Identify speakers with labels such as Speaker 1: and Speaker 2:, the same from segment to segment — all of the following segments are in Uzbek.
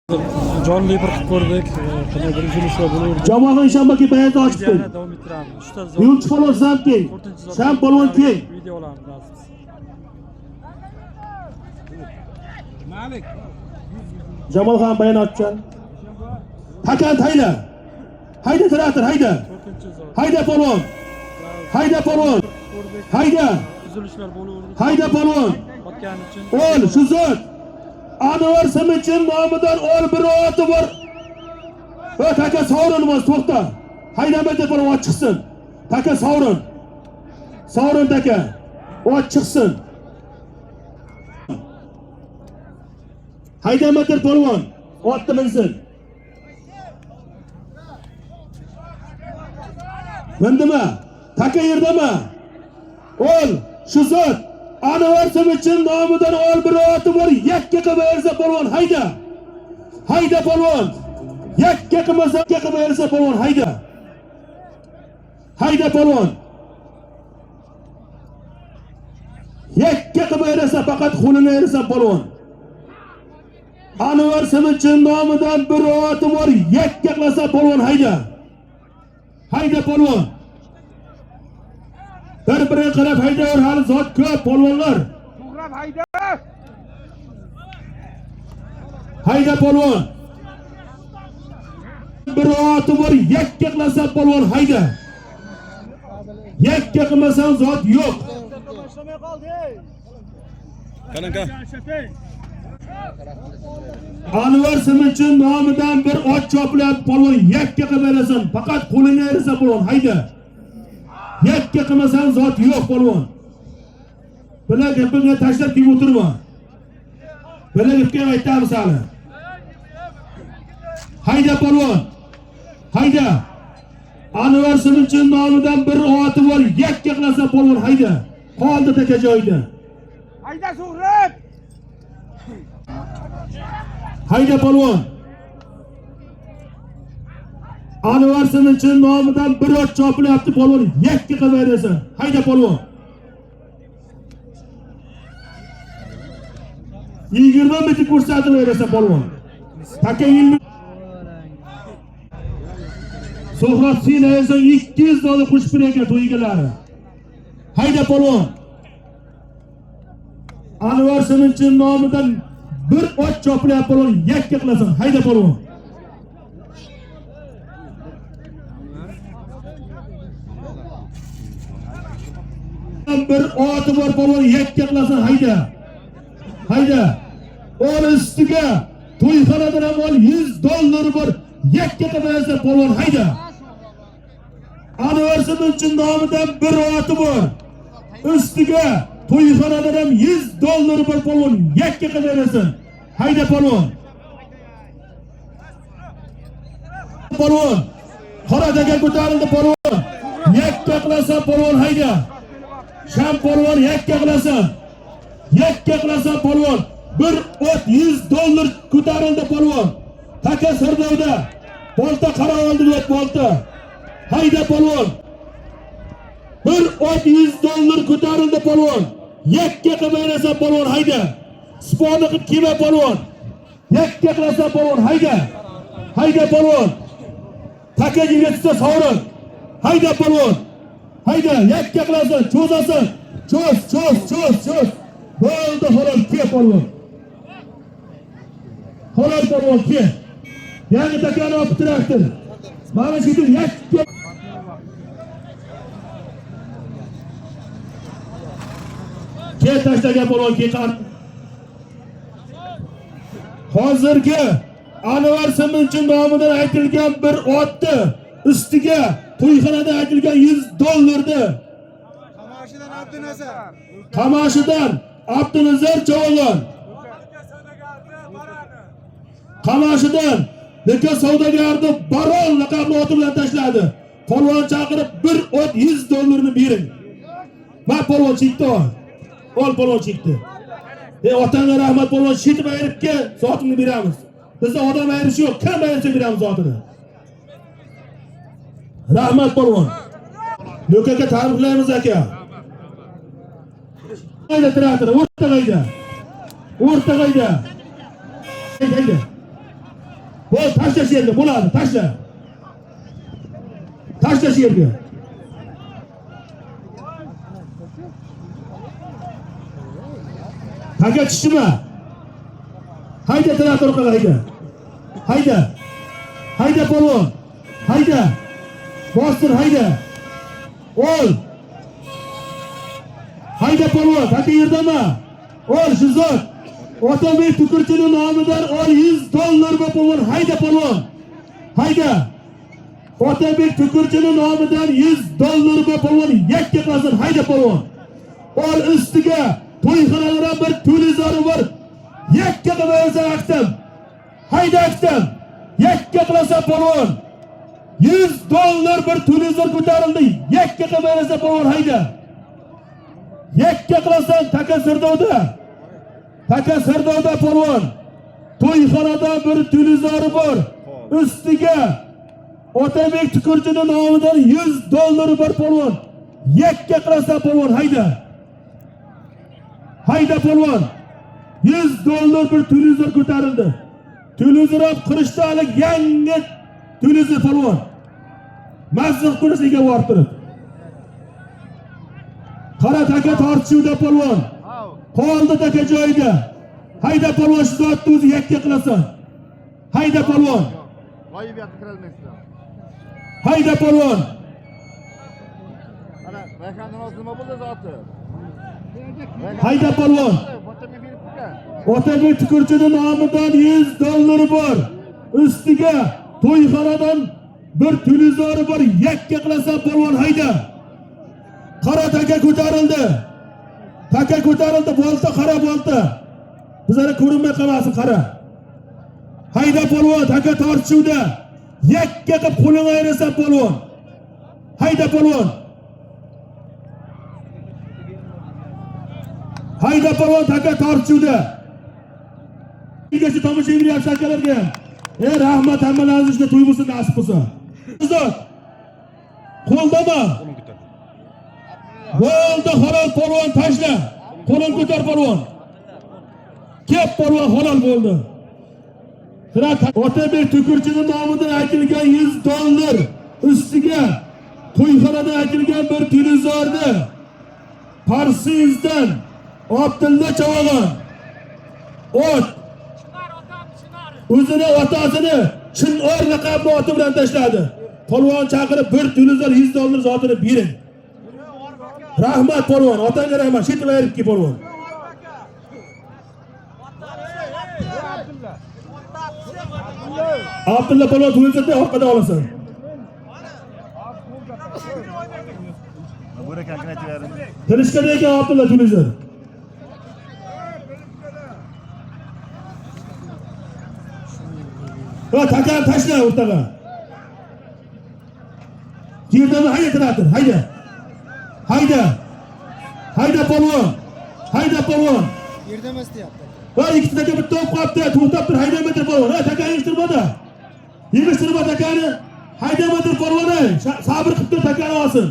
Speaker 1: Jonli bir qilib ko'rdik. Qanday bir uzilishlar bo'laverdi.
Speaker 2: Jamoaning shanbaki bayonida ochib qo'ying.
Speaker 1: Davom ettiramiz. Ustoz
Speaker 2: Yo'lchi polvon zam keng. Sham polvon keng.
Speaker 1: Videolarni nasib. Malik.
Speaker 2: Jamol ham bayon ochgan. Hakan hayda. Hayda traktor hayda. Hayda polvon. Hayda polvon. Hayda.
Speaker 1: Uzilishlar bo'laverdi.
Speaker 2: Hayda polvon.
Speaker 1: Otgani uchun.
Speaker 2: Ol shu zot. Anvar Samitchin nomidan ol bir oti bor. Va taka sovrinimiz to'xta. Haydamadi polvon ot chiqsin. Taka sovrin. Sovrin taka. Ot chiqsin. Haydamadi polvon. Otni minsin. Mindimi? Taka yerdami? Ol shu zot. Anvar Samitchin nomidan ol bir oti bor. Yakka qilib bersa polvon hayda. Hayda polvon. Yakka qilib bersa polvon hayda. Hayda polvon. Yakka qilib bersa faqat qo'lini bersa polvon. Anvar Samitchin nomidan bir oti bor. Yakka qilsa polvon hayda. Hayda polvon. Bir-biriga qarab haydaver, hali zot ko'p polvonlar.
Speaker 3: To'g'rab hayda.
Speaker 2: Hayda polvon. Bir oti bor, yakka qilsa polvon hayda. Yakka qilmasan zot yo'q.
Speaker 3: Boshlamay qoldi.
Speaker 1: Qanaqa?
Speaker 2: Anvar Samitchin nomidan bir ot chopilyapti polvon, yakka qilib berasan, faqat qo'lini bersa polvon hayda. Yakka qilmasan zot yo'q polvon. Bular gapimni tashlab kelib o'tirma. Bular gapga aytamiz hali. Hayda polvon. Hayda. Anvar Samitchin nomidan bir oti bor, yakka qilsa polvon hayda. Qoldi taka joyida.
Speaker 3: Hayda So'g'rab.
Speaker 2: Hayda polvon. Anvar Samitchin nomidan bir ot chopilyapti polvon, yakka qilib berasan. Hayda polvon. 20 metr ko'rsatib berasan polvon. Taka 20. So'g'rat sen aysan 200 dollar qo'shib bergan to'yigalari. Hayda polvon. Anvar Samitchin nomidan bir ot chopilyapti polvon, yakka qilasan. Hayda polvon. Bir oti bor polvon, yakka qilasan hayda. Hayda. Ol ustiga to'yxonadan ham ol 100 dollar bor, yakka qilib bersa polvon hayda. Anvar Samitchin nomidan bir oti bor. Ustiga to'yxonadan ham 100 dollar bor polvon, yakka qilib bersa. Hayda polvon. Polvon. Qoradaga ko'tarildi polvon. Yakka qilasa polvon hayda. Sham polvon yakka qilasan. Yakka qilasan polvon. Bir ot 100 dollar ko'tarildi polvon. Taka Sirdovda. Bolta qarab oldi deb bolta. Hayda polvon. Bir ot 100 dollar ko'tarildi polvon. Yakka qilib berasa polvon hayda. Sponi qilib kelma polvon. Yakka qilasan polvon hayda. Hayda polvon. Taka yigitsa sovrin. Hayda polvon. Hayda, yakka qilasan, cho'zasan. Cho'z. Bo'ldi, xolos ke polvon. Xolos polvon ke. Yangi takani olib traktor. Mana shu yakka. Ke tashlagan polvon ke qar. Hozirgi Anvar Samitchin nomidan aytilgan bir otni ustiga to'yxonada aytilgan 100 dollarni
Speaker 3: Qamashidan Abdunazar.
Speaker 2: Qamashidan Abdunazar Javolan. Qamashidan lekin savdogarni Baron laqabli oti bilan tashladi. Polvon chaqirib bir ot 100 dollarni bering. Va polvon chekdi. Ol polvon chekdi. Otanga rahmat polvon shetib ayiribga sotimni beramiz. Bizda odam ayirish yo'q, kim ayirsa beramiz otini. Rahmat polvon. Lo'kaga ta'riflaymiz aka. Hayda traktor, o'rta hayda. Hayda. Bo'l, tashla shu yerga, bo'ladi, tashla. Tashla shu yerga. Taka tushma. Hayda traktor qil, hayda. Hayda. Hayda polvon. Hayda. Bostir, hayda. Ol. Hayda polvon, taka yerdami? Ol shu zot. Otabek Tukurchining nomidan ol $100 va polvon, hayda polvon. Hayda. Otabek Tukurchining nomidan $100 va polvon, yakka qilasan, hayda polvon. Ol ustiga to'yxonalar bir televizori bor. Yakka qilasan aqtam. Hayda aqtam. Yakka qilasan polvon. $100 bir televizor ko'tarildi. Yakka qilasan polvon, hayda. Yakka qilasan taka Sardovda. Taka Sardovda polvon. To'yxonada bir televizori bor. Ustiga Otabek Tukurchining nomidan $100 bor polvon. Yakka qilasan polvon, hayda. Hayda polvon. $100 bir televizor ko'tarildi. Televizor ham Qirishtolik yangi televizor polvon. Mazkur kursiga borib turib. Qara taka tortishuvda polvon. Qoldi taka joyida. Hayda polvon, shu zotni o'zi yakka qilasan. Hayda polvon.
Speaker 4: G'oyibiyatga kirolmaysizlar.
Speaker 2: Hayda polvon.
Speaker 4: Ana, rayhondan o'zi nima bo'ldi zoti?
Speaker 2: Hayda polvon.
Speaker 4: Botaga berib turgan.
Speaker 2: Otabek Tukurchining nomidan $100 bor. Ustiga to'yxonadan bir televizori bor. Yakka qilasan polvon, hayda. Qara taka ko'tarildi. Taka ko'tarildi, bolta qara bolta. Bizlar ko'rinmay qolmasin, qara. Hayda polvon, taka tortishuvda. Yakka qilib qo'lini ayirasan polvon. Hayda polvon. Hayda polvon, taka tortishuvda. Bigacha tomosha qilyapsiz akalarga. Rahmat, hammalaringiz ishga to'y bo'lsin, nasib bo'lsa. Zot. Qo'ldami? Bo'ldi, halol polvon, tashla. Qo'lin ko'tar polvon. Kep polvon, halol bo'ldi. Otabek Tukurchining nomidan aytilgan $100 ustiga to'yxonada aytilgan bir televizorni Parsizdan Abdulla Chavag'on ot o'zini otasini Chinor laqabli oti bilan tashladi. Polvon chaqirib bir televizor $100 zotini bering. Rahmat polvon, otangga rahmat. Shetib ayiribki polvon. Abdulla polvon televizorda orqada olasan.
Speaker 4: Bu rekangni aytib
Speaker 2: Tirishkada ekan Abdulla televizor. Va taka tashla o'rtaga. Yerdami hayda traktor, hayda. Hayda. Hayda polvon. Hayda polvon.
Speaker 3: Yerdamas deyapti.
Speaker 2: Va ikkita taka bitta o'p qolibdi. To'xtab tur, haydamay tur polvon. Ha, taka yig'ishtirmada. Yig'ishtirma takani. Haydamay tur polvon. Sabr qilib tur, takani olsin.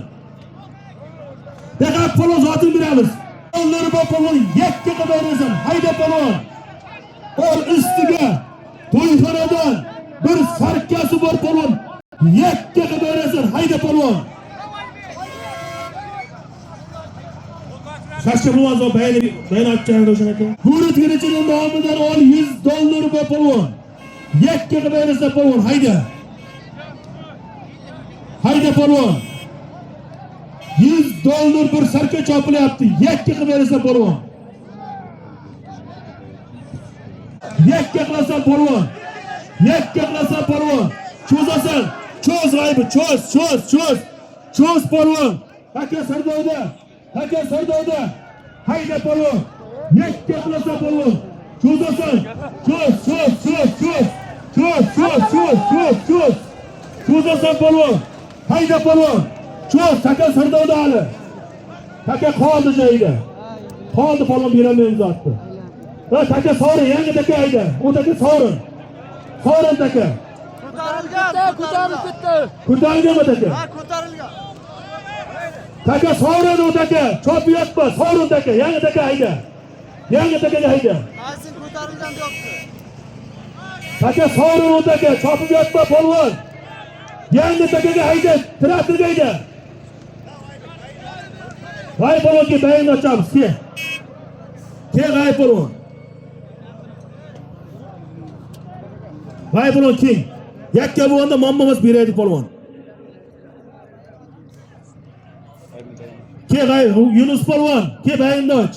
Speaker 2: Taka polvon zotini beramiz. Onları bor polvon, yakka qadarasan. Hayda polvon. Ol ustiga to'yxonadan bir sarkasi bor polvon. Yakka qadarasan. Hayda polvon. Shashka bo'lmasa bayram achchani o'shan ekan. Bulut Girichining nomidan ol $100 va polvon. Yakka qilaversa polvon, hayda. Hayda polvon. $100 bir sarka chopilyapti. Yakka qilaversa polvon. Yakka qilasan polvon. Yakka qilasan polvon. Cho'zasan. Cho'z g'aybi, cho'z polvon. Taka Sardovda. Taka Sardovda. Hayda polvon. Yakka qilasan polvon. Cho'zasan. Cho'zasan polvon. Hayda polvon. Cho'z, taka Sardovda hali. Taka qoldi joyida. Qoldi polvon, beramaymiz zotni. Va taka sovrin, yangi taka hayda. U taka sovrin. Sovrin taka.
Speaker 3: Ko'tarilib ketdi.
Speaker 2: Ko'tarilganmi taka?
Speaker 3: Ha, ko'tarilgan.
Speaker 2: Taka sovrin u taka. Chopyapti, sovrin taka, yangi taka hayda. Yangi takaga hayda.
Speaker 3: Qaysi ko'tarilgan deyapti.
Speaker 2: Taka sovrin o'taka, chopib yotma polvon. Yangi takaga hayda, traktorga hayda. G'ay polvonga bayonni ochamiz, ke. Ke g'ay polvon. G'ay polvon king. Yakka bo'lganda mommomas beraydi polvon. Ke g'ay Yunus polvon, ke bayonni och.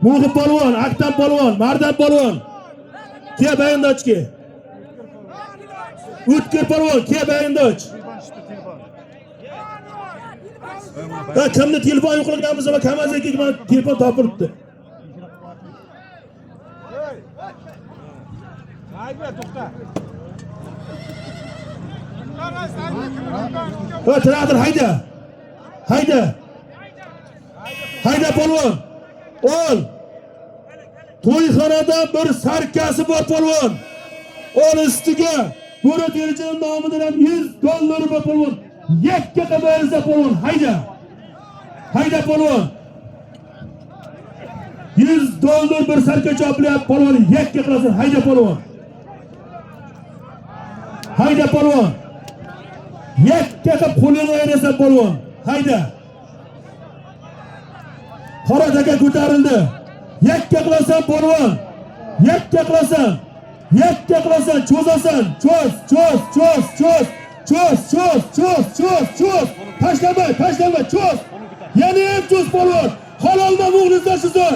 Speaker 2: Muhib polvon, Aktam polvon, Mardan polvon. Ke bayonni och ke. O'tkir polvon, ke bayonni och. Kimni telefon yo'qlaganmiz va kamazaki mana telefon topiribdi. Ha, traktor hayda. Hayda. Hayda polvon. Ol. To'yxonada bir sarkasi bor polvon. Ol ustiga Murat Erjin nomidan $100 bor polvon. Yakka qabarsa polvon, hayda. Hayda polvon. $100 bir sarka chopilyapti polvon, yakka qilasan, hayda polvon. Hayda polvon. Yakka qilib qo'lini ayrasan polvon. Hayda. Qora taka ko'tarildi. Yakka qilasan polvon. Yakka qilasan. Yakka qilasan, cho'zasan. Cho'z. Tashlama, cho'z. Yana ham cho'z polvon. Halolda muxlislar sizlar.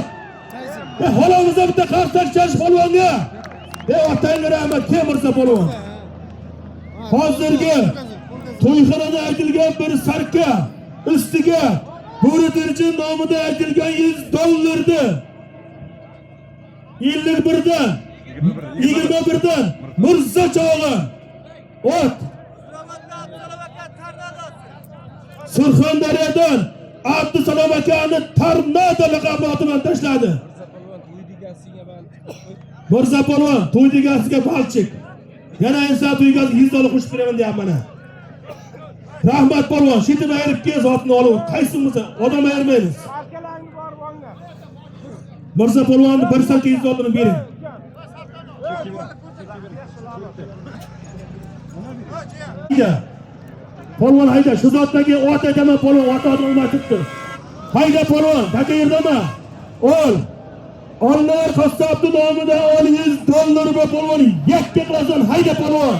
Speaker 2: Halolda bitta qarsak chalish polvonga. Otangga rahmat, Kemirsa polvon. Hozirgi to'yxonada aytilgan bir sarka ustiga Murat Erjin nomidan aytilgan $100 51dan 21dan Mirza chog'i ot Surxondaryodan Abdusalom akani Tornado laqabli bilan tashladi. Mirza polvon to'y degasiga balchik. Yana inson to'yga $100 qo'shib beraman deyapman. Rahmat polvon, shetib ayirib kel zotni olib. Qaysimiz odam ayirmaymiz. Mirza polvonni bir sarka $100 bering. Hayda. Polvon hayda, shu zotdagi ot aytaman polvon, ot olmayapti. Hayda polvon, taka yerdami? Ol. Onlar qassobni nomidan ol $100 bor polvon, yakka qilasan, hayda polvon.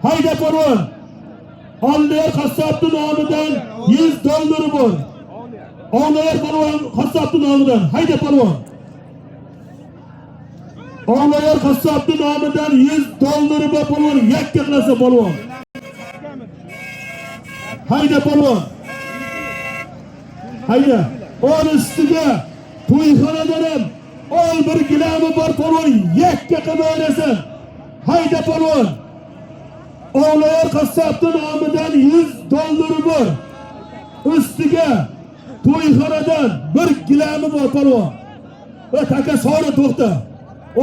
Speaker 2: Hayda polvon. Onlar qassobni nomidan $100 bor. Onlar polvon qassobni nomidan, hayda polvon. Onlar qassobni nomidan $100 bor polvon, yakka qilasan polvon. Hayda polvon. Hayda. Ol ustiga to'yxonadan ham ol bir gilami bor polvon, yakka qilib o'ynasan. Hayda polvon. O'g'lar qassobni nomidan $100 bor. Ustiga to'yxonadan bir gilami bor polvon. Va taka sori to'xta.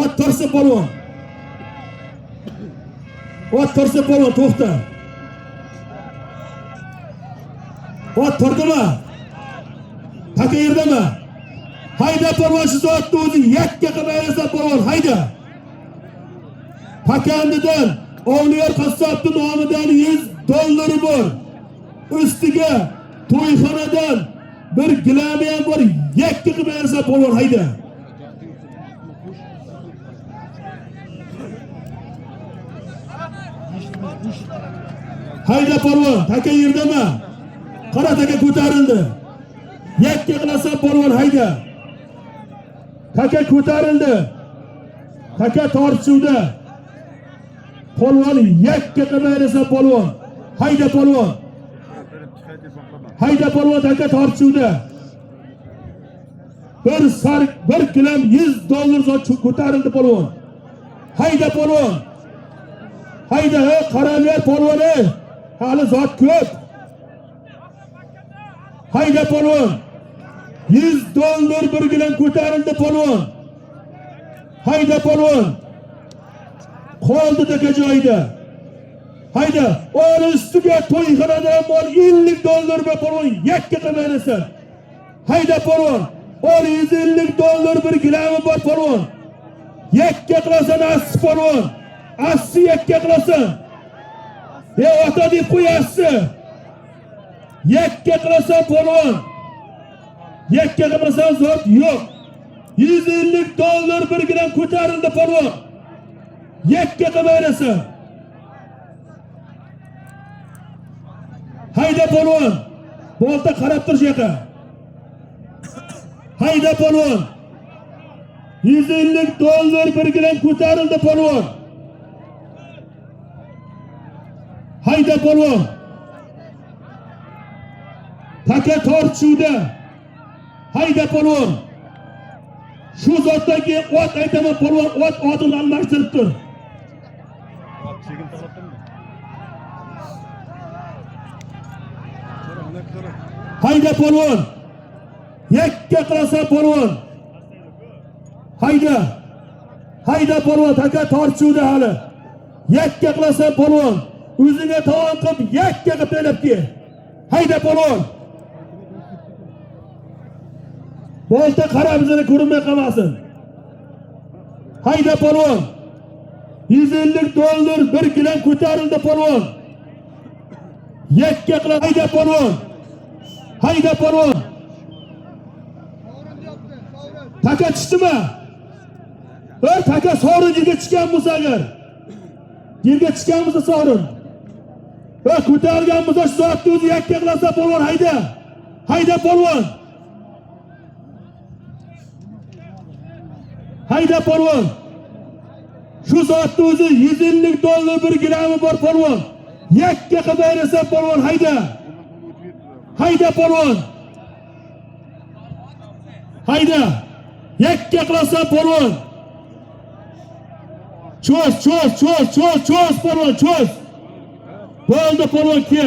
Speaker 2: Ot tursa polvon. Ot tursa polvon to'xta. Ot turdimi? Taka yerdami? Hayda polvon, shu zotni o'zi yakka qilib ayirsan polvon, hayda. Pakandidan Ovliyor qassobni nomidan $100 bor. Ustiga to'yxonadan bir gilami ham bor, yakka qilib ayirsan polvon, hayda. Hayda polvon, taka yerdami? Qora taka ko'tarildi. Yakka qilasan polvon, hayda. Taka ko'tarildi. Taka tortishuvda. Polvon yakka qilib ayirsan polvon. Hayda polvon. Hayda polvon, taka tortishuvda. Bir kilam $100 zot ko'tarildi polvon. Hayda polvon. Hayda, qaranglar polvon, hali zot ko'p. Hayda polvon. $100 bir gilam ko'tarildi polvon. Hayda polvon. Qoldi taka joyida. Hayda, ol ustiga to'yxonadan mol $50 bor polvon, yakka qilib ayirsan. Hayda polvon. Ol $150 bir gilami bor polvon. yakka qilasan asli polvon. Asli yakka qilasan. Ota deb qo'yasiz. Yakka qilasan polvon. Yakka qilmasan zot yo'q. 150 dollar bir gram ko'tarildi polvon. Yakka qilmaysan. Hayda polvon. Bolta qarab tur yoqa. Hayda polvon. 150 dollar bir gram ko'tarildi polvon. Hayda polvon. Taka tortishuvda. Hayda polvon. Shu zotdagi ot aytaman polvon, ot otini almashtirib tur. Hayda polvon. Yakka qilasan polvon. Hayda. Hayda polvon, taka tortishuvda hali. Yakka qilasan polvon. O'zingga taom qilib yakka qilib belabki. Hayda polvon. Bolta qarab bizga ko'rinmay qolmasin. Hayda polvon. 150 dollar bir gram ko'tarildi polvon. Yakka qilib hayda polvon. Hayda polvon. Taka tushdimi? Taka sovrin yerga tushgan bo'lsa agar. Yerga tushgan bo'lsa sovrin. Ko'tarilgan bo'lsa shu zotni o'zi yakka qilasa polvon hayda. Hayda polvon. Hayda polvon. Shu zotni o'zi 150 dollar bir grami bor polvon. Yakka qilmaysa polvon hayda. Hayda polvon. Hayda. Yakka qilasan polvon. Cho'z polvon, cho'z. Bo'ldi polvon ke.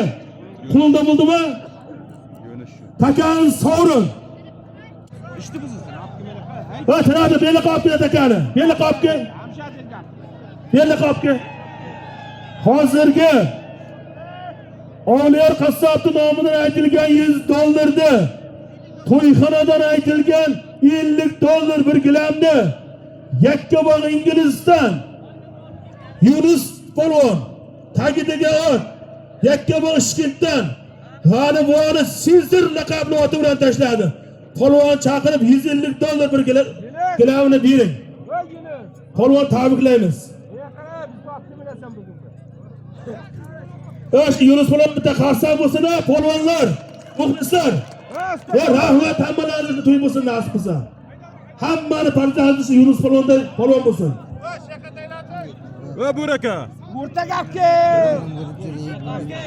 Speaker 2: Qo'lda bo'ldimi? Takan sovrin. Tarada beli qopga takani. Beli qopga. Beli qopga. Hozirgi Oliyor qassobning nomidan aytilgan 100 dollarni, to'yxonadan aytilgan 50 dollar bir gramni Yakkabog' Ingliziston Yunus polvon tagidagi ot Yakkabog' Ishkentdan g'olibona Sizdir laqabli oti bilan tashladi. Polvon chaqirib 150 dollar bir gramini bering. Polvon tabriklaymiz. Yunus polvon bitta qarsak bo'lsin-a, polvonlar, muxlislar. Rahmat hammalaringizni to'y bo'lsin nasib qilsa. Hammani farzandisi Yunus polvonda polvon bo'lsin.
Speaker 1: Buraka.
Speaker 3: O'rta gapga.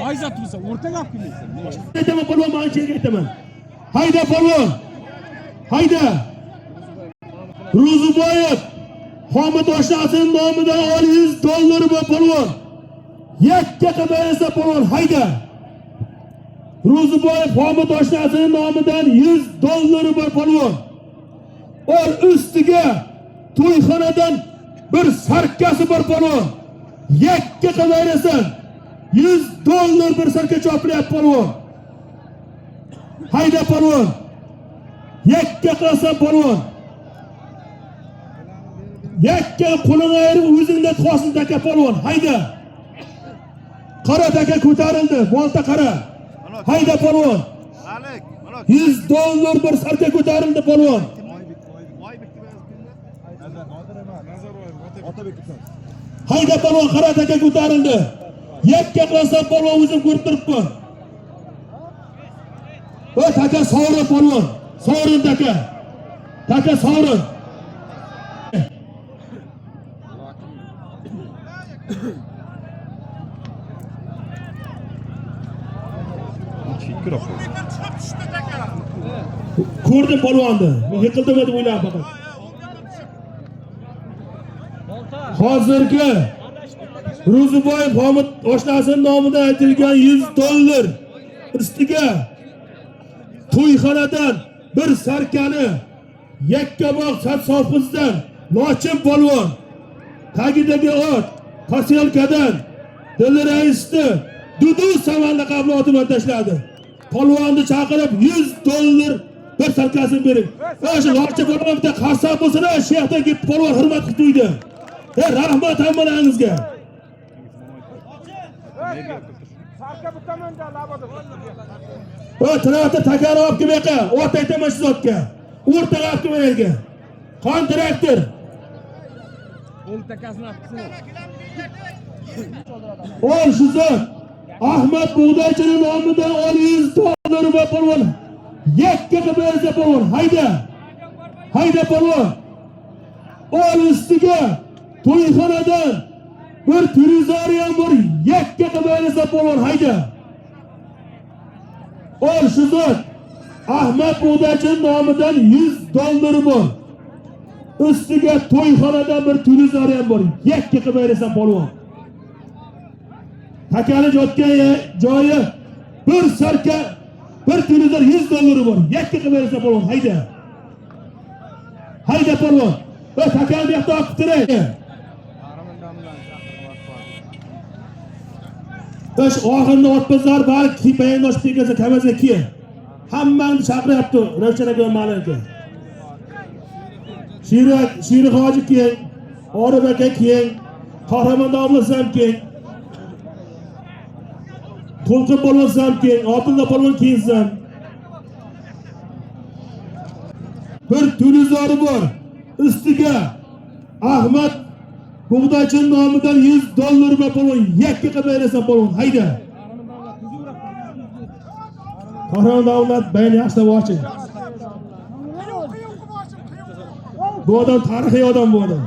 Speaker 1: Ayzat bo'lsa, o'rta gapga.
Speaker 2: Aytaman polvon, men chetga aytaman. Hayda polvon. Hayda. Ro'ziboyev Homid Oshnasining nomidan 100 dollar bor polvon. Yakka qilmaysa polvon hayda. Ro'ziboyev Homid Oshnasining nomidan 100 dollar bor polvon. Ol ustiga to'yxonadan bir sarkasi bor polvon. Yakka qilmaysa 100 dollar bir sarka chopilyapti polvon. Hayda polvon. Yakka qilasan polvon. Yakka qo'lini ayirib o'zingda qo'sin taka polvon. Hayda. Qara taka ko'tarildi. Bolta qara. Hayda polvon. 100 dollar bir sarka ko'tarildi polvon. Hayda polvon, qara taka ko'tarildi. Yakka qilasan polvon, o'zim ko'rib turibman. Taka sovrin polvon. Sovrin taka. Taka sovrin. Ko'rdim polvonni. Yiqildim deb o'ylab faqat. Hozirgi Ro'ziboyev Homid Oshnasining nomidan aytilgan 100 dollar ustiga to'yxonadan bir sarkani Yakkabog' Satsofizdan Lochin polvon tagidagi ot Posyolkadan Dilraisni Dudu savalli qabloti bilan tashladi. Polvonni chaqirib 100 dollar Bir sarkasini bering. O'sha loqcha polvon bitta qarsak bo'lsa, shu yoqda kelib polvon hurmat qilib qo'ydi. Rahmat hammalangizga. Traktor takani olib kelib yoqqa, o'rta aytaman shu zotga. O'rtaga olib kelib yerga. Qon traktor. Ol shu zot. Ahmad Bug'doychining nomidan 100 dollar va polvon. Yakka qilib bersa polvon, hayda. Hayda polvon. Ol ustiga to'yxonadan bir televizoriyam bor, yakka qilib bersa polvon, hayda. Ol shu zot. Ahmad Bug'doychining nomidan 100 dollar bor. Ustiga to'yxonadan bir televizoriyam bor, yakka qilib bersa polvon. Takani yotgan joyi bir sarka bir televizor 100 dollar bor. Yakka qilib bersa polvon, hayda. Hayda polvon. Va takani bu yoqda olib turay. O'sh oxirida otbazlar bari kipayin ochib kelsa kamazga kiy. Hammani chaqiryapti, Ravshan aka ma'lum aka. Shiri hoji keng, Orif aka keng, Qahramon domlasi ham keng. To'lqin polvon ham keng, Otinda polvon kengsan. Bir televizori bor. Ustiga Ahmad Bug'doychining nomidan 100 dollar va polvon, yakka qilib bersa polvon, hayda. Qahramon davlat bayni yaxshilab oching. Bu odam tarixiy odam bu odam.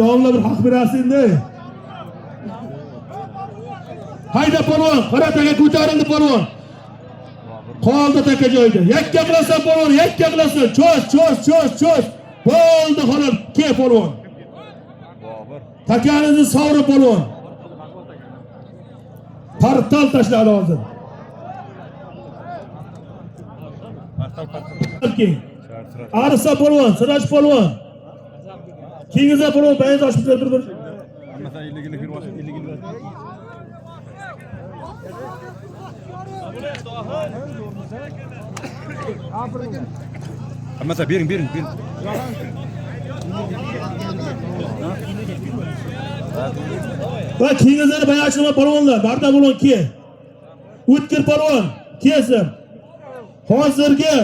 Speaker 2: Davomli bir haq berasizda. Hayda polvon, qarataga ko'tarildi polvon. Qoldi taka joyda. Yakka qilasan polvon, yakka qilasan. Cho'z. Bo'ldi xolos, ke polvon. Takanizni sovri polvon. Partal tashladi hozir. Arsa polvon, Siraj polvon. Kingiza polvon bayaz ochib bir.
Speaker 4: Hammasi 50 kilo boshqa 50 kilo. Hammasi bering.
Speaker 2: Va kingizani bayaz ochilma polvonlar, barda polvon ki. O'tkir polvon, kesim. Hozirgi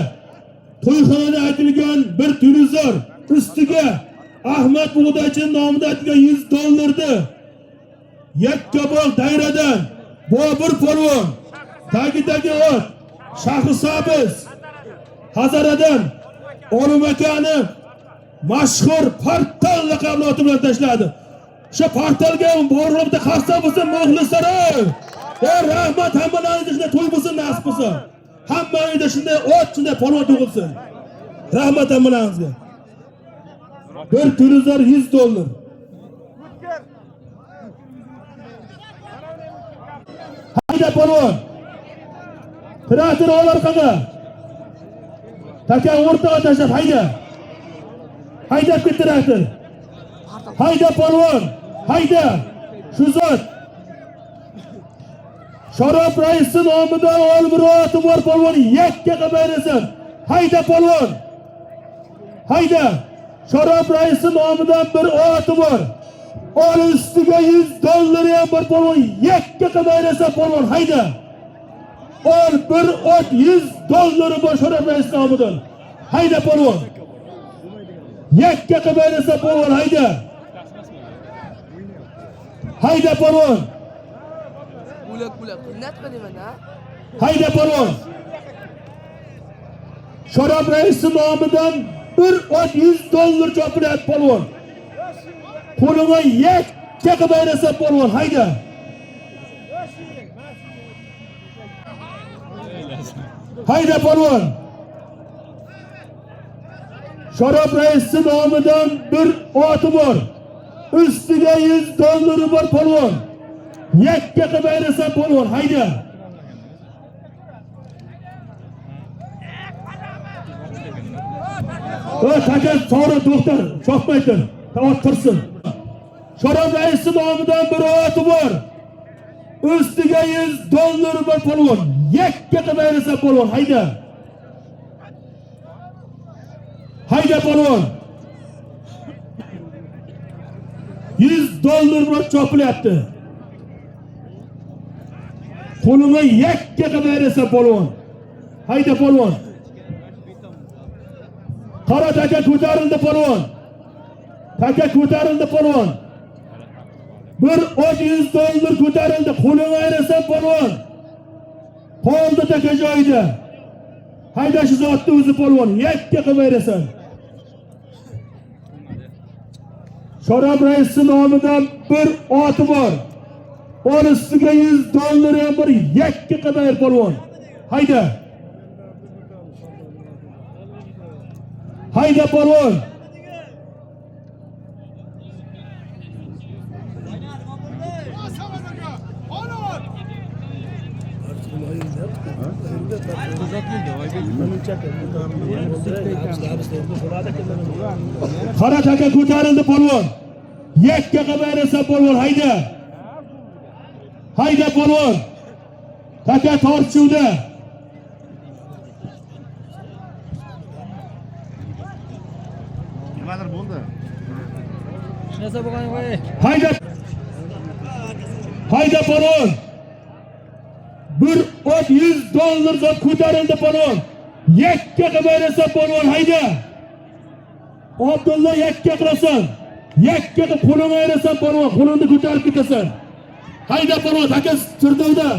Speaker 2: to'yxonada aytilgan bir televizor ustiga Ahmad Bug'doychining nomidan aytilgan 100 dollarni Yakkabog' dayradan Bobur polvon, tagidagi ot Shahrisabz Hazaradan Olim akani mashhur portal laqabli oti bilan tashladi. Shu portalga boribda qarsa bo'lsa muxlislari. Rahmat hammalaringizga to'y bo'lsin, nasib bo'lsin. Hammangizda shunday ot, shunday polvon tug'ilsin. Rahmat hammalaringizga. Bir televizor 100 dollar. Hayda polvon. Traktor ol orqaga. Taka o'rtaga tashlab hayda. Haydab ket traktor. Hayda polvon. Hayda. Shu zot. Sharof raisi nomidan ol bir oti bor polvon, yakka qilib bersin. Hayda polvon. Hayda. Sharof raisi nomidan bir oti bor. Ol ustiga 100 dollar ham bor polvon, yakka qilib bersin polvon, hayda. Ol bir ot 100 dollar bor Sharof raisi nomidan. Hayda polvon. Yakka qilib bersin polvon, hayda. Hayda polvon.
Speaker 5: Bulak qinnatma demana.
Speaker 2: Hayda polvon. Sharof raisi nomidan bir ot 100 dollar chopiryapti polvon. Qo'lima yakka qilib bersa polvon, hayda. Hayda polvon. Sharof raisi nomidan bir oti bor. Ustiga 100 dollar bor polvon. Yakka qilib bersa polvon, hayda. Takan sovri to'xtar, chopmaydir. Ot tursin. Sharof raisi nomidan bir oti bor. Ustiga $100 bir polvon. Yakka qilib bersa polvon, hayda. Hayda polvon. $100 bilan chopilyapti. Qo'lima yakka qilib bersa polvon. Hayda polvon. Qora taka ko'tarildi polvon. Taka ko'tarildi polvon. Bir $100 ko'tarildi. Qo'lima bersa polvon. Qoldi taka joyida. Hayda shu zotni o'zi polvon. Yakka qilib bersa. Sharob raisi nomidan bir oti bor. Onun ustiga $100 ham bir yakka qilib polvon. Hayda. Hayda polvon. Qora taka ko'tarildi polvon. Yakka qilib bersa polvon, hayda. Hayda polvon. Taka tortishuvda.
Speaker 4: Nimadir bo'ldi?
Speaker 1: Nasa bo'lgan voy.
Speaker 2: Hayda. Hayda polvon. Bir $100 zot ko'tarildi polvon. Yakka qilib bersa polvon, hayda. Abdulla yakka qilasan. Yakka qilib qo'lingga bersan polvon, qo'lingni ko'tarib ketasan. Hayda polvon, taka sirdovda.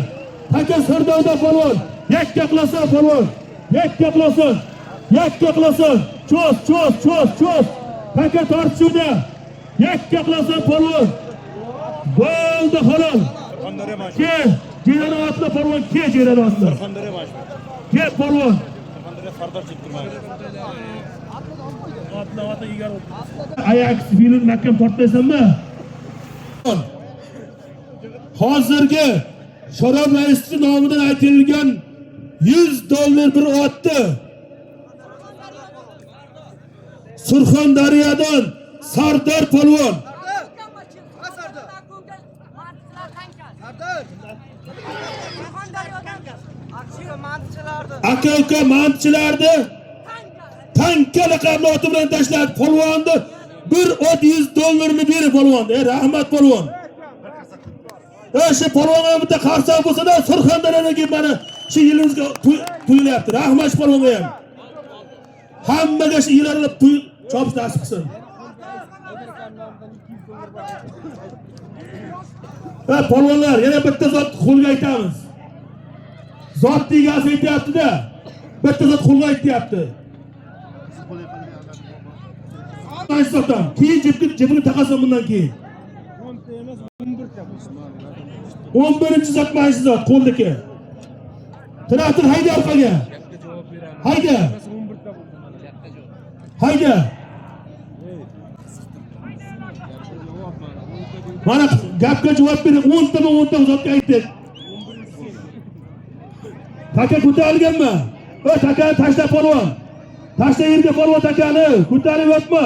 Speaker 2: Taka sirdovda polvon. Yakka qilasan polvon. Yakka qilasan. Yakka qilasan. Chos. Taka tortishuvda. Yakka qilasan polvon. Bo'ldi halol. Ke, jiran otla polvon, ke jiran otla. Ke polvon. Ayak film makam tortmaysanmi? Hozirgi Sharob raisi nomidan aytilgan $100 bir otni Surxondaryodan Sardor polvon. Aka mantchilarni tanka laqabli oti bilan tashladi. Polvonni bir $100 berib polvon. Rahmat polvon. Shu polvonga bitta qarsoq bo'lsa-da Surxondaryoga mana shu yilingizga to'yilyapti. Rahmat polvonga ham. Hammaga shu yillarga to'y chopish nasib qilsin. Polvonlar, yana bitta zot qo'lga aytamiz. Zot egasi aytayapti-da. Bitta zot qo'lga aytayapti. Aytsotam, keyin jibini taqasan bundan keyin. 11-zot mana shu zot qo'ldagi. Traktor hayda orqaga. Hayda. Hayda. Mana gapga javob bering. 10 zotga aytdik. Taka ko'tarilganmi? Taka tashla polvon. Tashla yerga polvon takani. Ko'tarib yotma.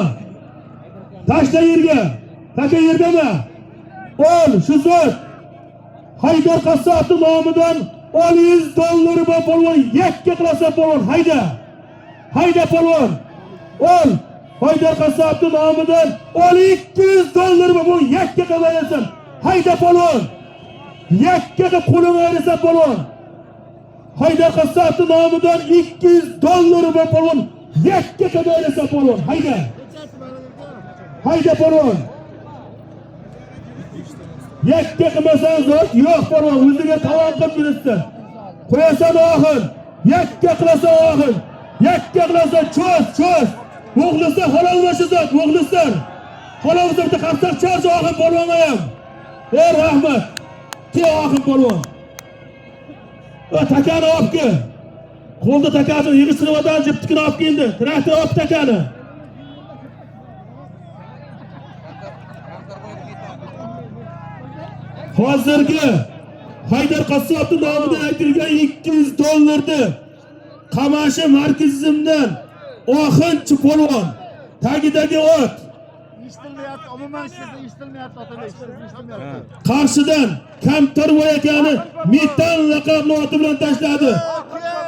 Speaker 2: Tashla yerga. Taka yerdami? Ol shu zot. Haydar qassobning nomidan $100 bor polvon. Yakka qilasa polvon. Hayda. Hayda polvon. Ol. Haydar qassobning nomidan $200 bor. Yakka qilib hayda polvon. Yakka qilib qo'lingga bersa polvon. Haydar qassobning nomidan $200 bor polvon. Yakka qilib bersa polvon. Hayda. Hayda polvon. Yakka qilmasan zot yo'q polvon, o'ziga tavon qilib yuribsan. Qo'yasan oxir. Yakka qilasan oxir. Yakka qilasan chos. O'g'lisa halolmashi zot, o'g'lisan. Halolsa bitta qarsoq charj oxir polvonga ham. Rahmat. Ke oxir polvon. Takani olib kel. Qo'lda takani yig'ishtirib jibtikini olib keldi. Traktor olib takani. Hozirgi Haydar qassobning nomidan aytilgan $200 Qamashi markazimdan oxinchi polvon tagidagi ot
Speaker 3: Eshitilmayapti, umuman sizda eshitilmayapti, otalar, eshitilmayapti.
Speaker 2: Qarshidan Kamtar Voyakani metal laqabli oti bilan tashladi.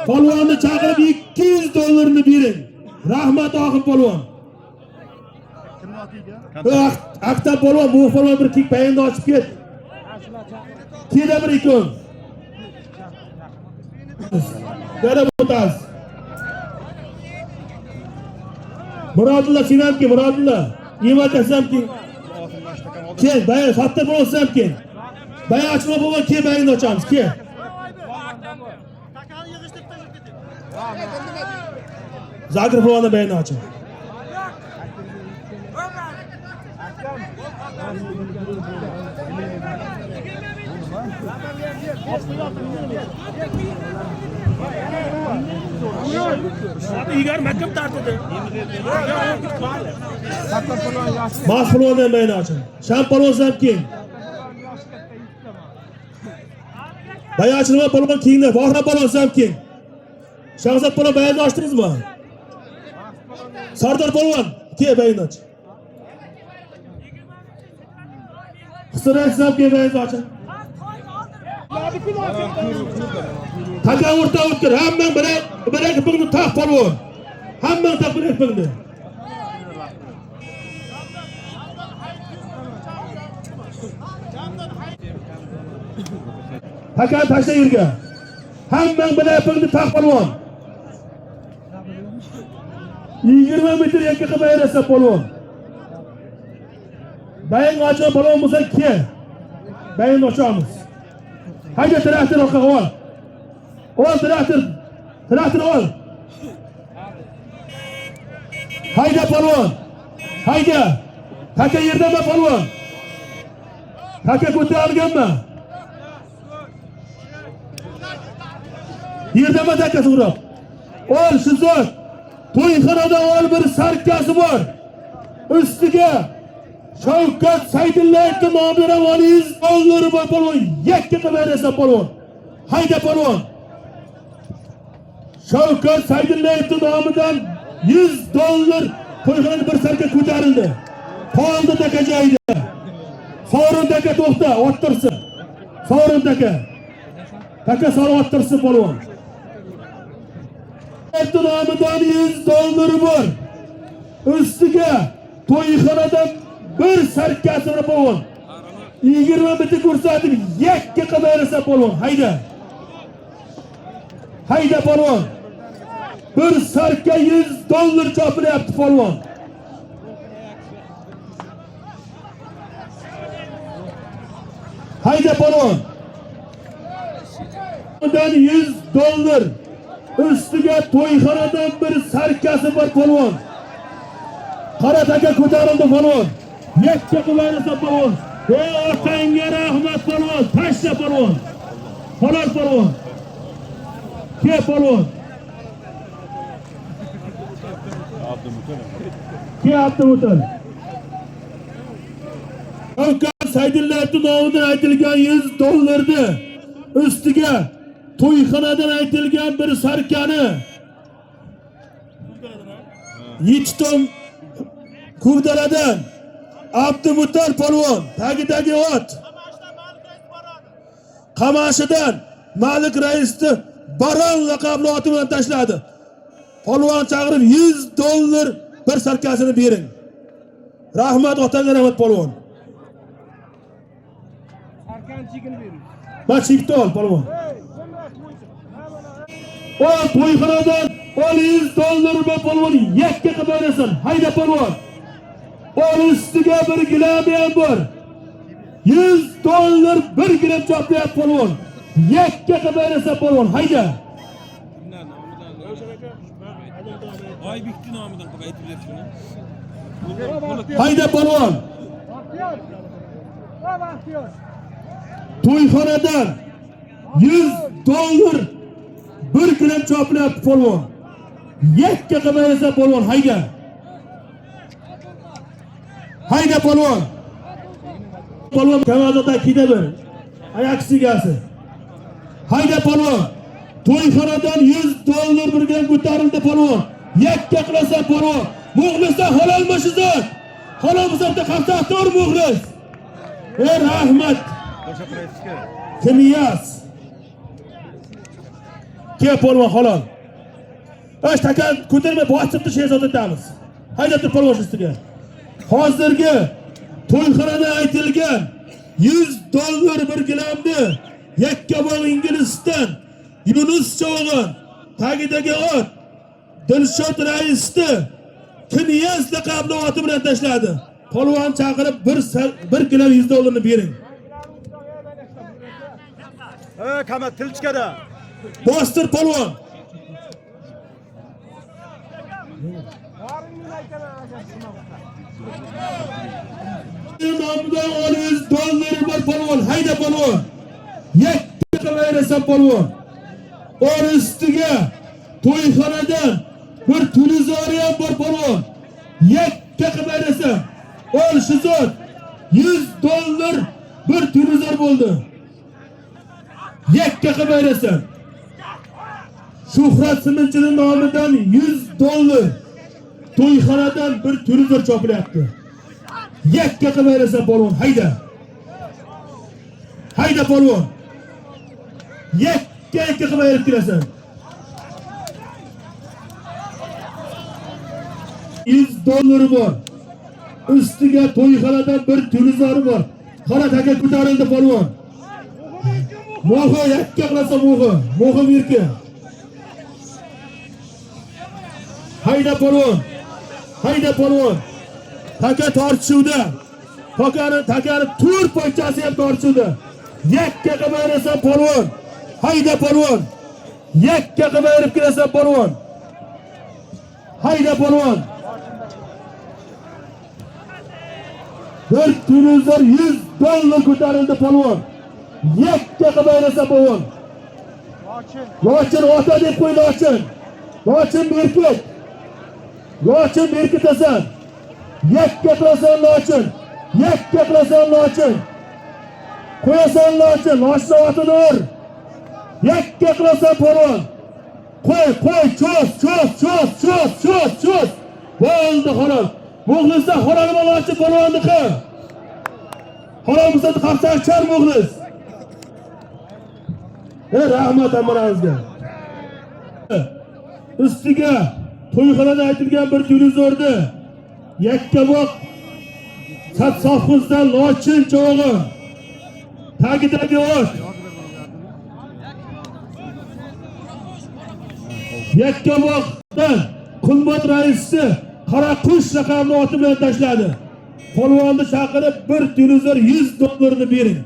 Speaker 2: Polvonni chaqirib $200 bering. Rahmat Oxib polvon.
Speaker 3: Kimni otiga?
Speaker 2: Aqta polvon, bu polvon bir kick payanda ochib ket. Keda bir ikon. Bera bo'taz. Murodullah senam ki, Murodullah. Yemakasam ki. Kel, bayan xatta bo'lsam kel. Bayan ochma bo'lma, kel bayanda ochamiz, kel. Zagir polvonni bayanda ochamiz.
Speaker 1: Egar makam tartidi.
Speaker 2: Mas polvonni bayanda ochamiz. Sham polvon ham kel. Bayan ochma polvon keyinda, Bahra polvon ham kel. Shahzod polvon bayanda ochdingizmi? Sardor polvon, kel bayanda och. Xisrat ham kel bayanda och. Takan o'rta o'tkir, hammang birak pingni taq polvon. Hammang taq birak pingni. Takan tashla yerga. Hammang birak pingni taq polvon. 20 metr yakka qilib ayrasa polvon. Bayan ochgan polvon bo'lsa kel. Bayan ochamiz. Hayda traktor orqaga ol. Ol traktor ol. Hayda polvon. Hayda. Taka yerdami polvon? Taka ko'tarilganmi? Yerdami taka so'rab. Ol Shizot. To'yxonada ol bir sarkasi bor. Ustiga Shavkat Saydullayevning nomidan $100 bor polvon. Yakka qilib berasa polvon. Hayda polvon. Shavkat Saydullayevning nomidan $100 to'yxonada bir sarka ko'tarildi. Qoldi taka joyida. Sovrin taka to'xta, o'ttirsin. Sovrin taka. Taka sovrin o'ttirsin polvon. Nomidan $100 bor. Ustiga to'yxonada bir sarkasi bor polvon. 20 bitta ko'rsatib yakka qilib berasa polvon. Hayda. Hayda polvon. Bir sarka $100 chopilyapti polvon. Hayda polvon. Bundan $100. Ustiga to'yxonadan bir sarkasi bor polvon. Qara taka ko'tarildi polvon. Yakka qilarsa polvon. Otangga rahmat polvon. Tashla polvon. Qolar polvon. Ke polvon. Ke Abdumutal. Shavkat Saydullayevning nomidan aytilgan $100 ustiga to'yxonadan aytilgan bir sarkani Yichtom Kurdaladan Abdumutal polvon tagidagi ot. Qamashidan Malik raisni Baron laqabli oti bilan tashladi. Polvon chaqirib $100 bir sarkasini bering. Rahmat otangga rahmat polvon. Sarkan chigini bering. Bak chikni ol polvon. O to'yxonadan $100 bir polvon yakka qilib berasan. Hayda polvon. Ol ustiga bir gilam ham bor. $100 bir gilam choplayapti polvon. Yakka qilib berasa polvon. Hayda.
Speaker 4: Oybekni nomidan qilib aytib berishini.
Speaker 2: Hayda polvon. To'yxonadan $100 bir gilam choplayapti polvon. Yakka qilib berasa polvon. Hayda. Hayda polvon. Polvon kamazada kida bir. Ayaksiygasi. Hayda polvon. To'yxonadan $100 birgan ko'tarildi polvon. Yakka qilasa polvon. Muxlislar halolmi Shizot? Xolos bitta qafsattor muxlis. Rahmat. Kimiyas. Ke polvon halol. Ash takan ko'tarmay bosib shehzod etamiz. Haydatib polvon ustiga. Hozirgi to'yxonada aytilgan $100 bir gramni Yakkabog' inglizdan Yunus Chavag'on tagidagi ot Dilshod raisni Kimiyas laqabli oti bilan tashladi. Polvon chaqirib bir kilo $100 bering.
Speaker 3: Kamat til chiqadi.
Speaker 2: Bostir polvon. Nomidan $100 bor polvon. Hayda polvon. Yakka qilaverasa polvon. Or ustiga to'yxonadan bir televizor ham bor polvon. Yakka qilaverasa. Ol shu zot $100 bir televizor bo'ldi. Yakka qilaverasa. Shuhrat Siminchining nomidan $100 to'yxonadan bir televizor chopilyapti. Yakka qilaverasa polvon. Hayda. Hayda polvon. Yakka qilaverib kelasan. $100 bor. Ustiga to'yxonadan bir televizor bor. Qora taka ko'tarildi polvon. Mo'g'i yakka qilasa mo'g'i. Mo'g'i mirki. Hayda polvon. Hayda polvon. Taka tortishuvda. Takani to'rt poychasi ham tortishuvda. Yakka qilaverasa polvon. Hayda polvon. Yakka qilaverib kelasan polvon. Hayda polvon. Bir televizor $100 ko'tarildi polvon. Yakka qilaverasa polvon. Lochin ota deb qo'y lochin. Lochin berkit. Lochin berkitasan. Yakka qilasan lochin. Yakka qilasan lochin. Qo'yasan lochin. Lochni otini ur. Yakka qilasan polvon. Qo'y, cho'z. Bo'ldi xolos. Muxlislar xorog'ini lochin polvonniki. Xorog'imizda qafsan char muxlis. Rahmat amaringizga. Ustiga to'yxonada aytilgan bir televizorni Yakkabog' Satsofxizdan Lochin Chavag'on tagidagi ot Yakkabog'dan Qulmat raisi Qaraqush raqamli oti bilan tashladi. Polvonni chaqirib bir televizor $100 bering.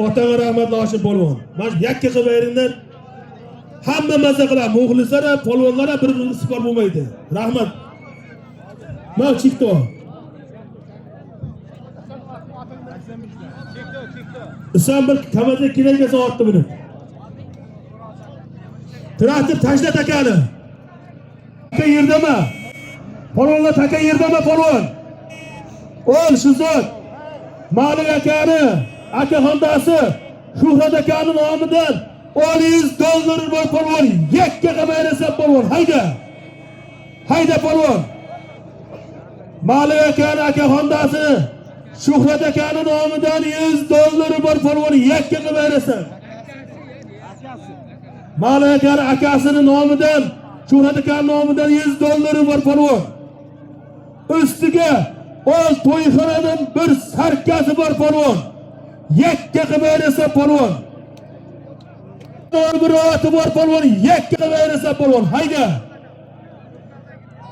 Speaker 2: Otanga rahmat Lochin polvon. Mana yakka qilib beringlar. Hamma maza qiladi. Muxlislar ham, polvonlar ham bir-birini spor bo'lmaydi. Rahmat. Mana chikto. Sen bir kamaza kelayga soatni buni. Traktor tashla takani. Taka yerdami? Polvonlar taka yerdami polvon? Ol shu zot. Malik akani, aka xondasi, Shuhrat akani nomidan $100 bor polvon. Yakka qilaverasa polvon. Hayda. Hayda polvon. Malik akani, aka xondasi, Shuhrat akani nomidan $100 bor polvon. Yakka qilaverasa. Malik akani akasining nomidan, Shuhrat akani nomidan $100 bor polvon. Ustiga ol to'yxonadan bir sarkasi bor polvon. Yakka qilaverasa polvon. Bir oti bor polvon. Yakka qilaverasa polvon. Hayda.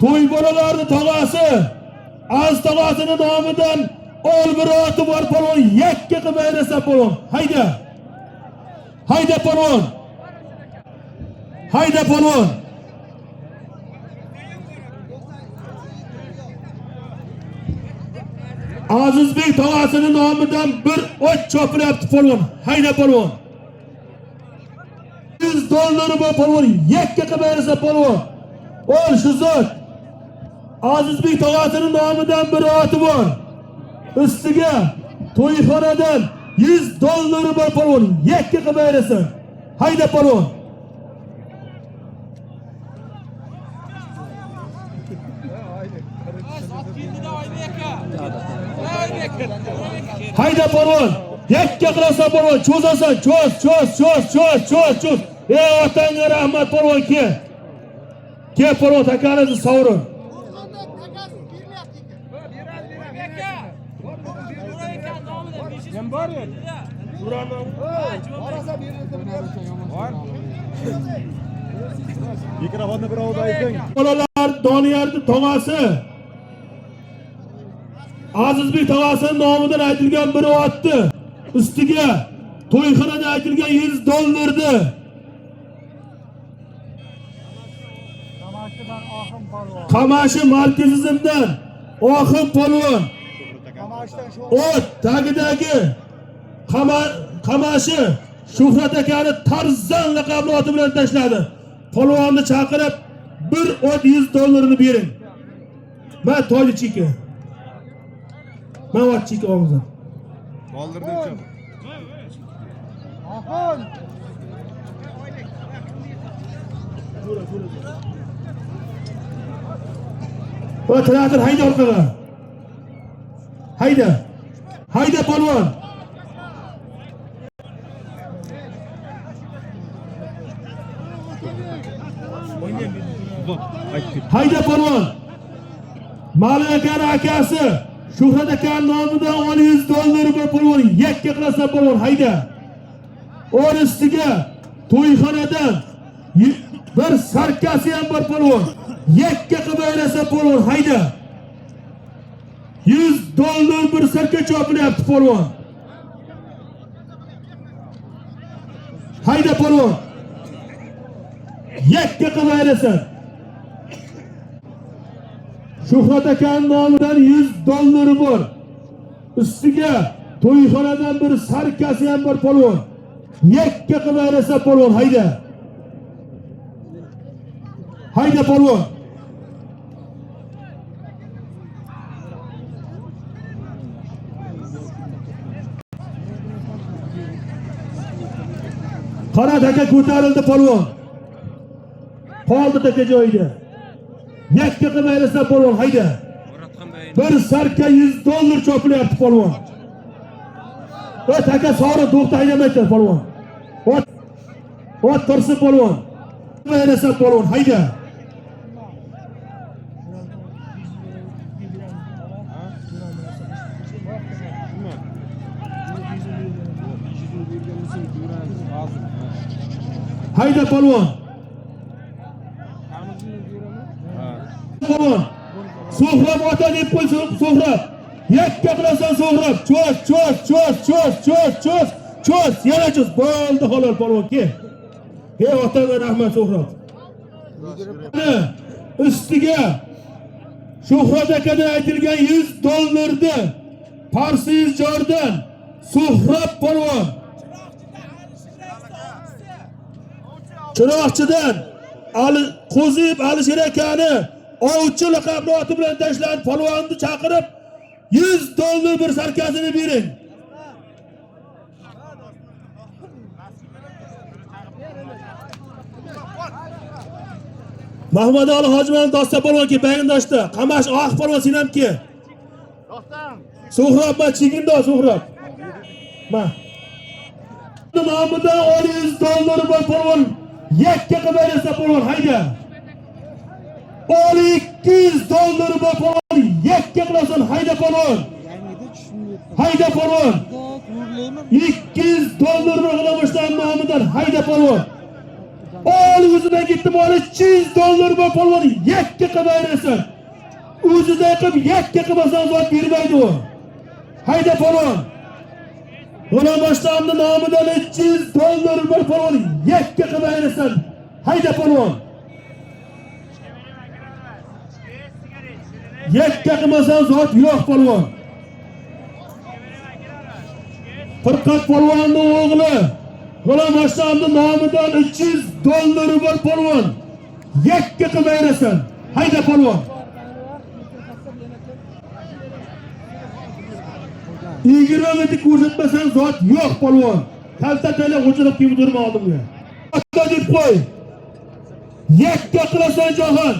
Speaker 2: To'y bolalarning tog'asi Az tog'asining nomidan ol bir oti bor polvon. Yakka qilaverasa polvon. Hayda. Hayda polvon. Hayda polvon. Azizbek tog'asining nomidan bir ot chopilyapti polvon. Hayda polvon. $100 bor polvon. Yakka qilaverasa polvon. Ol shu zot. Azizbek tog'asining nomidan bir oti bor. Ustiga to'yxonadan $100 bor polvon. Yakka qilaverasa. Hayda polvon. Hayda polvon. Yakka qilasan polvon. Cho'zasan. Cho'z. Ey otangga rahmat polvon ke. Ke polvon takanizni sovurun.
Speaker 4: Kim bor edi?
Speaker 3: Mikrofonni bir ovda ayting.
Speaker 2: Bolalar Doniyarning tog'asi Azizbek tog'asining nomidan aytilgan biri otdi. Ustiga to'yxonada aytilgan $100 Qamashi markazimizdan Oxim polvon. Ot tagidagi Qamashi Shuhrat akani Tarzan laqabli oti bilan tashladi. Polvonni chaqirib bir ot $100 bering. Men to'yni cheki. Men ot cheki olmazam.
Speaker 3: Qoldirdim cho'p.
Speaker 2: O traktor hayda orqaga. Hayda polvon. Hayda polvon. Malik akaning akasi Shuhrat akaning nomidan $100 bir polvon yakka qilasan polvon hayda. O'rin ustiga to'yxonadan bir sarkasi ham bir polvon yakka qilib berasa polvon hayda. $100 bir sarka chopilyapti polvon. Hayda polvon. Yakka qilib berasa. Shuhrat akaning nomidan $100 bor. Ustiga to'yxonadan bir sarkasi ham bir polvon. Yakka qilib berasa polvon hayda. Hayda polvon. Qora taka ko'tarildi polvon. Qoldi taka joyida. Yakka qilib berasa polvon hayda. Bir sarka $100 chopilyapti polvon. Va taka sori to'xta haydamaydi polvon. Ot tursin polvon. Berasa polvon hayda. Hayda polvon. Polvon. So'hrab ota deb qo'y so'hrab. Yakka qilasan so'hrab. Cho'z. Yana cho'z. Bo'ldi halol polvon ke. Ey otaga rahmat so'hrab. Ustiga Shuhrat akadan aytilgan $100 Parsiz Jordan So'hrab polvon. Chiroqchidan Qo'zib Alisher akani ovchi laqabli oti bilan tashlandi. Polvonni chaqirib $100 bir sarkasini bering. Mahmud Ali Hojiman dosta polvon ki bayindoshda. Qamash oq polvon sinamki.
Speaker 3: Dostam.
Speaker 2: So'hrab ma chigindo so'hrab. Ma. Nomidan $100 bor polvon. Yakka qilib berasa polvon hayda. $200 bor polvon. Yakka qilasan hayda polvon. Hayda polvon. $200 qilamisan nomidan hayda polvon. O'zidan gitti bola $200 bor polvon yakka qilib berasa. O'zidan qilib yakka qilmasan zot bermaydi u. Hayda polvon. G'ulom boshlamning nomidan $200 bor polvon yakka qilib berasa. Hayda polvon. Yakka qilmasan zot yo'q polvon. Firqat polvonning o'g'li G'ulom boshlamning nomidan $300 bor polvon yakka qilib berasa. Hayda polvon. 20 metr ko'rsatmasan zot yo'q polvon. Kaltataylar o'chirib kelib turma oldimga. Hatta deb qo'y. Yakka qilasan jahon.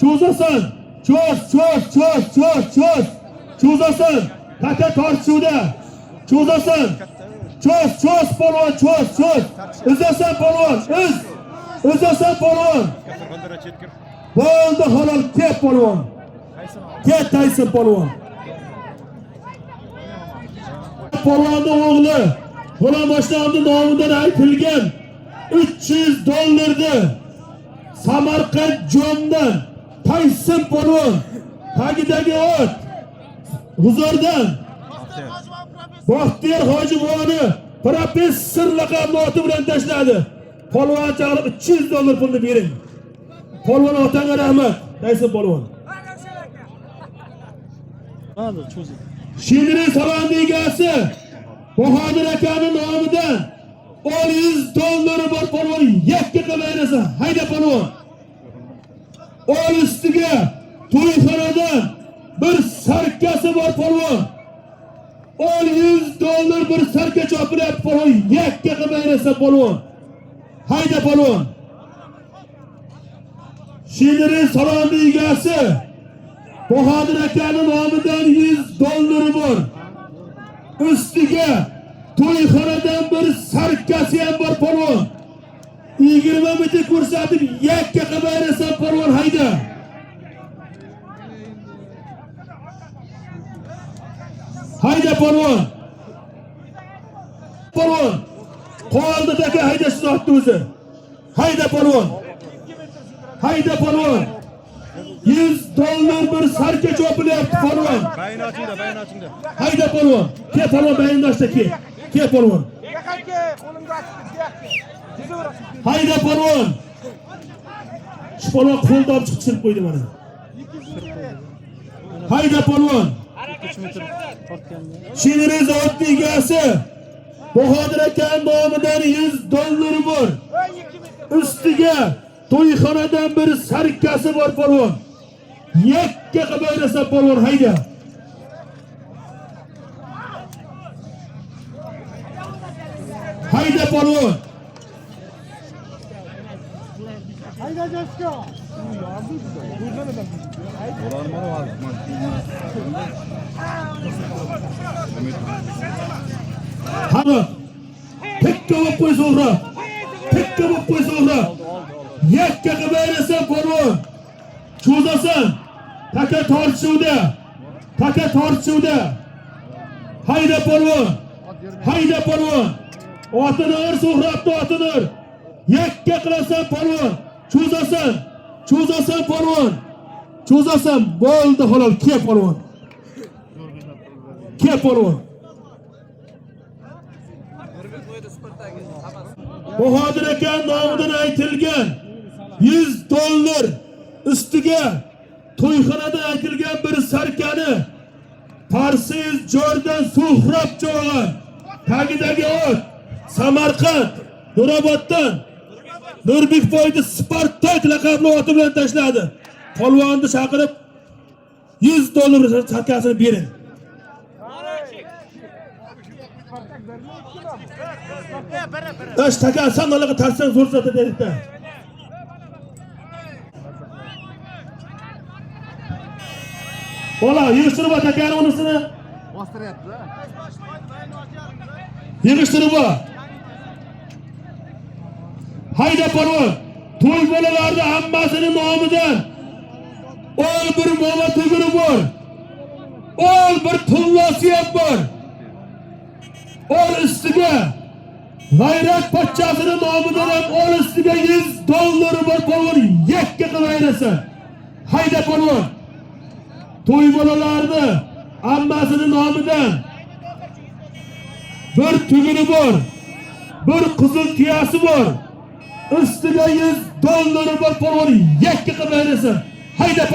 Speaker 2: Cho'zasan. Cho'z. Cho'zasin. Taka tortishuvda. Cho'zasin. Cho'z polvon, cho'z. Uzasan polvon, uzasan polvon. Bo'ldi halol, ket polvon. Ket Tayson polvon. Polvonning o'g'li G'ulom Boshliqning nomidan aytilgan $300 Samarqand Jomdan Tayson polvon tagidagi ot G'uzordan Baxtiyor Hojibovni professor laqabli oti bilan tashladi. Polvon chaqirib $300 pulni bering. Polvon otanga rahmat. Tayson polvon.
Speaker 1: Hadi cho'zing.
Speaker 2: Shidri Salonning egasi Bahodir akaning nomidan $100 bor polvon yakka qilmaysa hayda polvon. Ol ustiga to'yxonadan bir sarkasi bor polvon. $100 bir sarka chopilyapti polvon yakka qilmaysa polvon. Hayda polvon. Shidri Salonning egasi Bahodir akaning nomidan $100 bor. Ustiga to'yxonadan bir sarkasi ham bor polvon. 20 metr ko'rsatib yakka qilmaysa polvon hayda. Hayda polvon. Polvon. Qoldi taka hayda sizotdi o'zi. Hayda polvon. Hayda polvon. $100 bir sarka chopilyapti polvon.
Speaker 4: Bayni ochingda.
Speaker 2: Hayda polvon. Ke polvon bayni ochda ke polvon. Hayda polvon. Shu polvon qo'lda olib chiqib qo'ydi mana. Hayda polvon.
Speaker 1: 3 metr tortganda.
Speaker 2: Shidri Zotning egasi Bahodir akaning nomidan $100 bor. Ustiga to'yxonadan bir sarkasi bor polvon. Yakka qilmaysa polvon hayda. Hayda polvon.
Speaker 3: Hayda Jasko.
Speaker 2: Hadi. Tekka bo'lib qo'ysa o'g'ri. Yakka qilmaysa polvon. Cho'zasan. Taka tortishuvda. Hayda polvon. Otinir so'hrabdi otinir. Yakka qilasan polvon. Cho'zasan polvon. Bo'ldi halol ke polvon. Bahodir akaning nomidan aytilgan $100 ustiga to'yxonada aytilgan bir sarkani Parsiz Jordan Suhrab cho'g'an tagidagi ot Samarqand Nuroboddan Nurbekboyni Spartak laqabli oti bilan tashladi. Polvonni chaqirib $100 sarkasini bering. Tash taka sanalaga tarsan zo'rsata dedikda. Ola, yig'ishtirib takani unisini.
Speaker 3: Bostiryapti.
Speaker 2: Yig'ishtirib. Hayda polvon. To'y bolalarning hammasining nomidan ol bir mo'ma tuguri bor. Ol bir pullasi ham bor. Ol ustiga g'ayrat pochchasining nomidan ham ol ustiga $100 bor polvon yakka qilmaysa. Hayda polvon. To'y bolalarni hammasining nomidan bir tuguni bor. Bir qizil tuyasi bor. Ustiga $100 bor polvon yakka qilmaysa. Hayda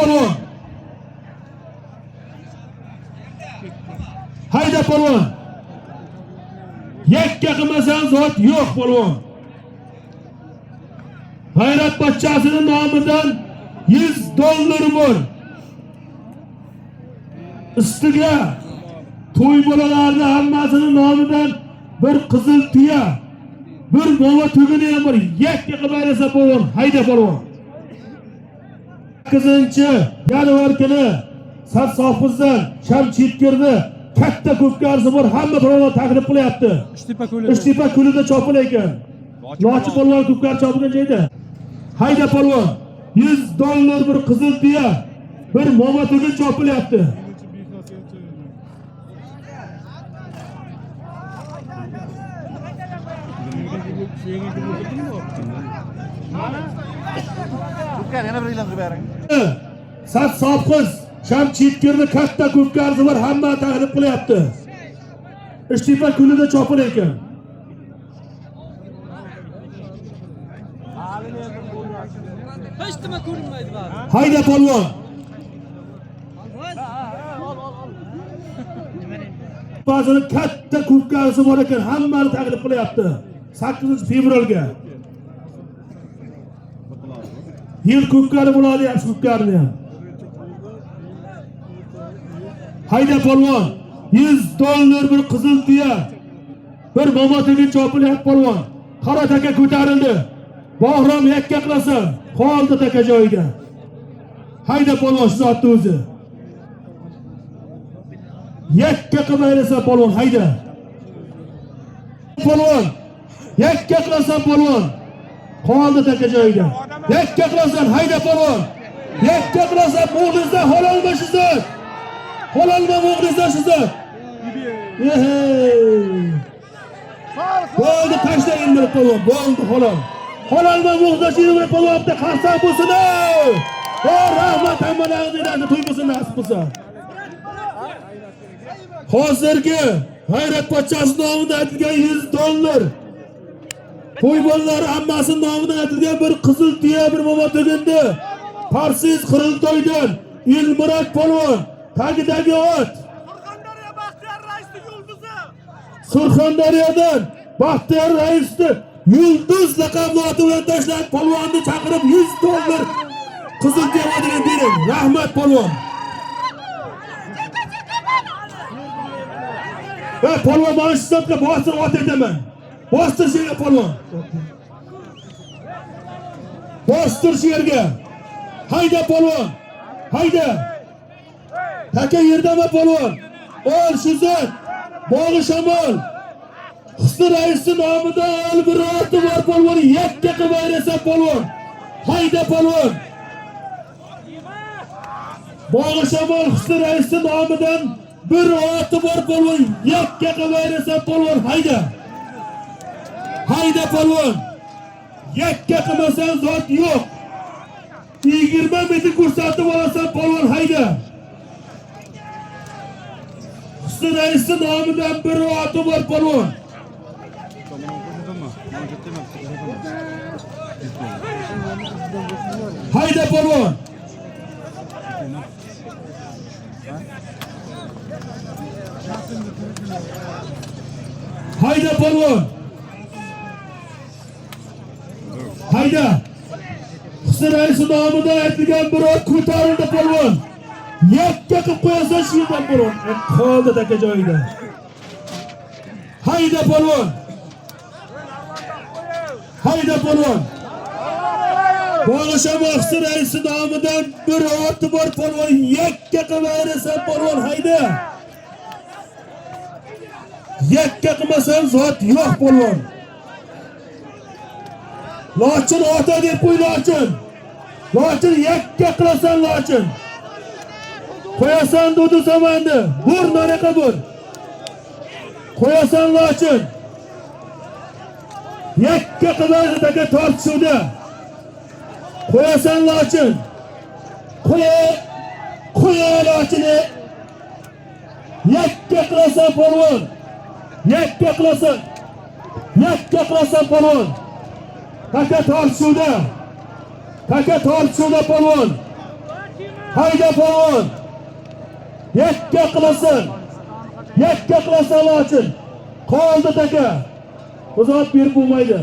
Speaker 2: polvon. Yakka qilmasan zot yo'q polvon. G'ayrat pochchasining nomidan $100 bor. Ustiga to'y bolalarning hammasining nomidan bir qizil tuya, bir mo'ma tuguni ham bor. Yakka qilmaysa polvon, hayda polvon. yanvar kuni Sarsofimizdan Sham Chetkirni katta ko'pga arzi bor hamma birovlar taklif qilyapti. Ishtepa ko'lida chopil ekan. Lochi polvon ko'pkar chopilgan joyda. Hayda polvon, $100 bir qizil tuya, bir moma tugul chopilyapti.
Speaker 3: Yana bir ilan qilib bering.
Speaker 2: Sarsofimiz Sham Chetkirni katta ko'pga arzi bor hamma taklif qilyapti. Ishtepa ko'lida chopil ekan.
Speaker 1: Hech nima ko'rinmaydi bari.
Speaker 2: Hayda polvon. Ba'zan katta ko'pga arzi bor ekan, hammani taklif qilyapti. 8-fevralga. Yil ko'pkari bo'ladi ham shu ko'pkarni ham. Hayda polvon, $100 bir qizil tuya, bir momotiga chopilyapti polvon. Qora taka ko'tarildi. Bahrom yakka qilasan, qoldi taka joyiga. Hayda polvon shu zotni o'zi. Yakka qilmaysan polvon, hayda. Polvon, yakka qilasan polvon. Qoldi taka joyiga. Yakka qilasan, hayda polvon. Yakka qilasan, muxlislar hololma shu zot. Hololma muxlislar shu zot. Bo'ldi tashlang bir polvon, bo'ldi holol. Hololma muxlislar bir polvonda qarsaq bo'lsin. Rahmat hammalariga to'ymasin nasib bo'lsa. Hozirgi G'ayrat pochchasi nomidan aytilgan $100. To'ybollar hammasi nomidan aytilgan bir qizil tuya, bir momo tugindi. Parsiz Qiriltoydan Ilmurat polvon tagidagi ot. Surxondaryodan Baxtiyor raisni yulduz laqabli oti bilan tashlab polvonni chaqirib $100 qizil tuyaga bering. Rahmat polvon. Polvon mana shu zotga bostir ot aytaman. Bostir shu yerga polvon. Bostir shu yerga. Hayda polvon. Hayda. Taka yerdami polvon? Ol shu zot. Bog'i shamol. Husni raisi nomidan ol bir oti bor polvon. Yakka qilib ayrasa polvon. Hayda polvon. Bog'i shamol Husni raisi nomidan bir oti bor polvon. Yakka qilib ayrasa polvon. Hayda. Hayda polvon. Yakka qilmasan zot yo'q. 20 metr ko'rsatib olasan polvon. Hayda. Husni raisi nomidan bir oti bor polvon. Hayda polvon. Hayda polvon. Hayda. Husni raisi nomidan aytilgan bir ot ko'tarildi polvon. Yakka qilib qo'yasan shu yerdan polvon. Qoldi taka joyida. Hayda polvon. Hayda polvon. Bo'g'ishama Husni raisi nomidan bir oti bor polvon. Yakka qilib ayrasan polvon. Hayda. Yakka qilmasan zot yo'q polvon. Lochin ota deb qo'y lochin. Lochin yakka qilasan lochin. Qo'yasan dudu samandi. Bur nariqa bur. Qo'yasan lochin. Yakka qilasan taka tortishuvda. Qo'yasan lochin. Qo'ya lochini. Yakka qilasan polvon. Yakka qilasan. Yakka qilasan polvon. Taka tortishuvda. Taka tortishuvda polvon. Hayda polvon. Yakka qilasan. Yakka qilasan lochin. Qoldi taka. O'zot berib bo'lmaydi.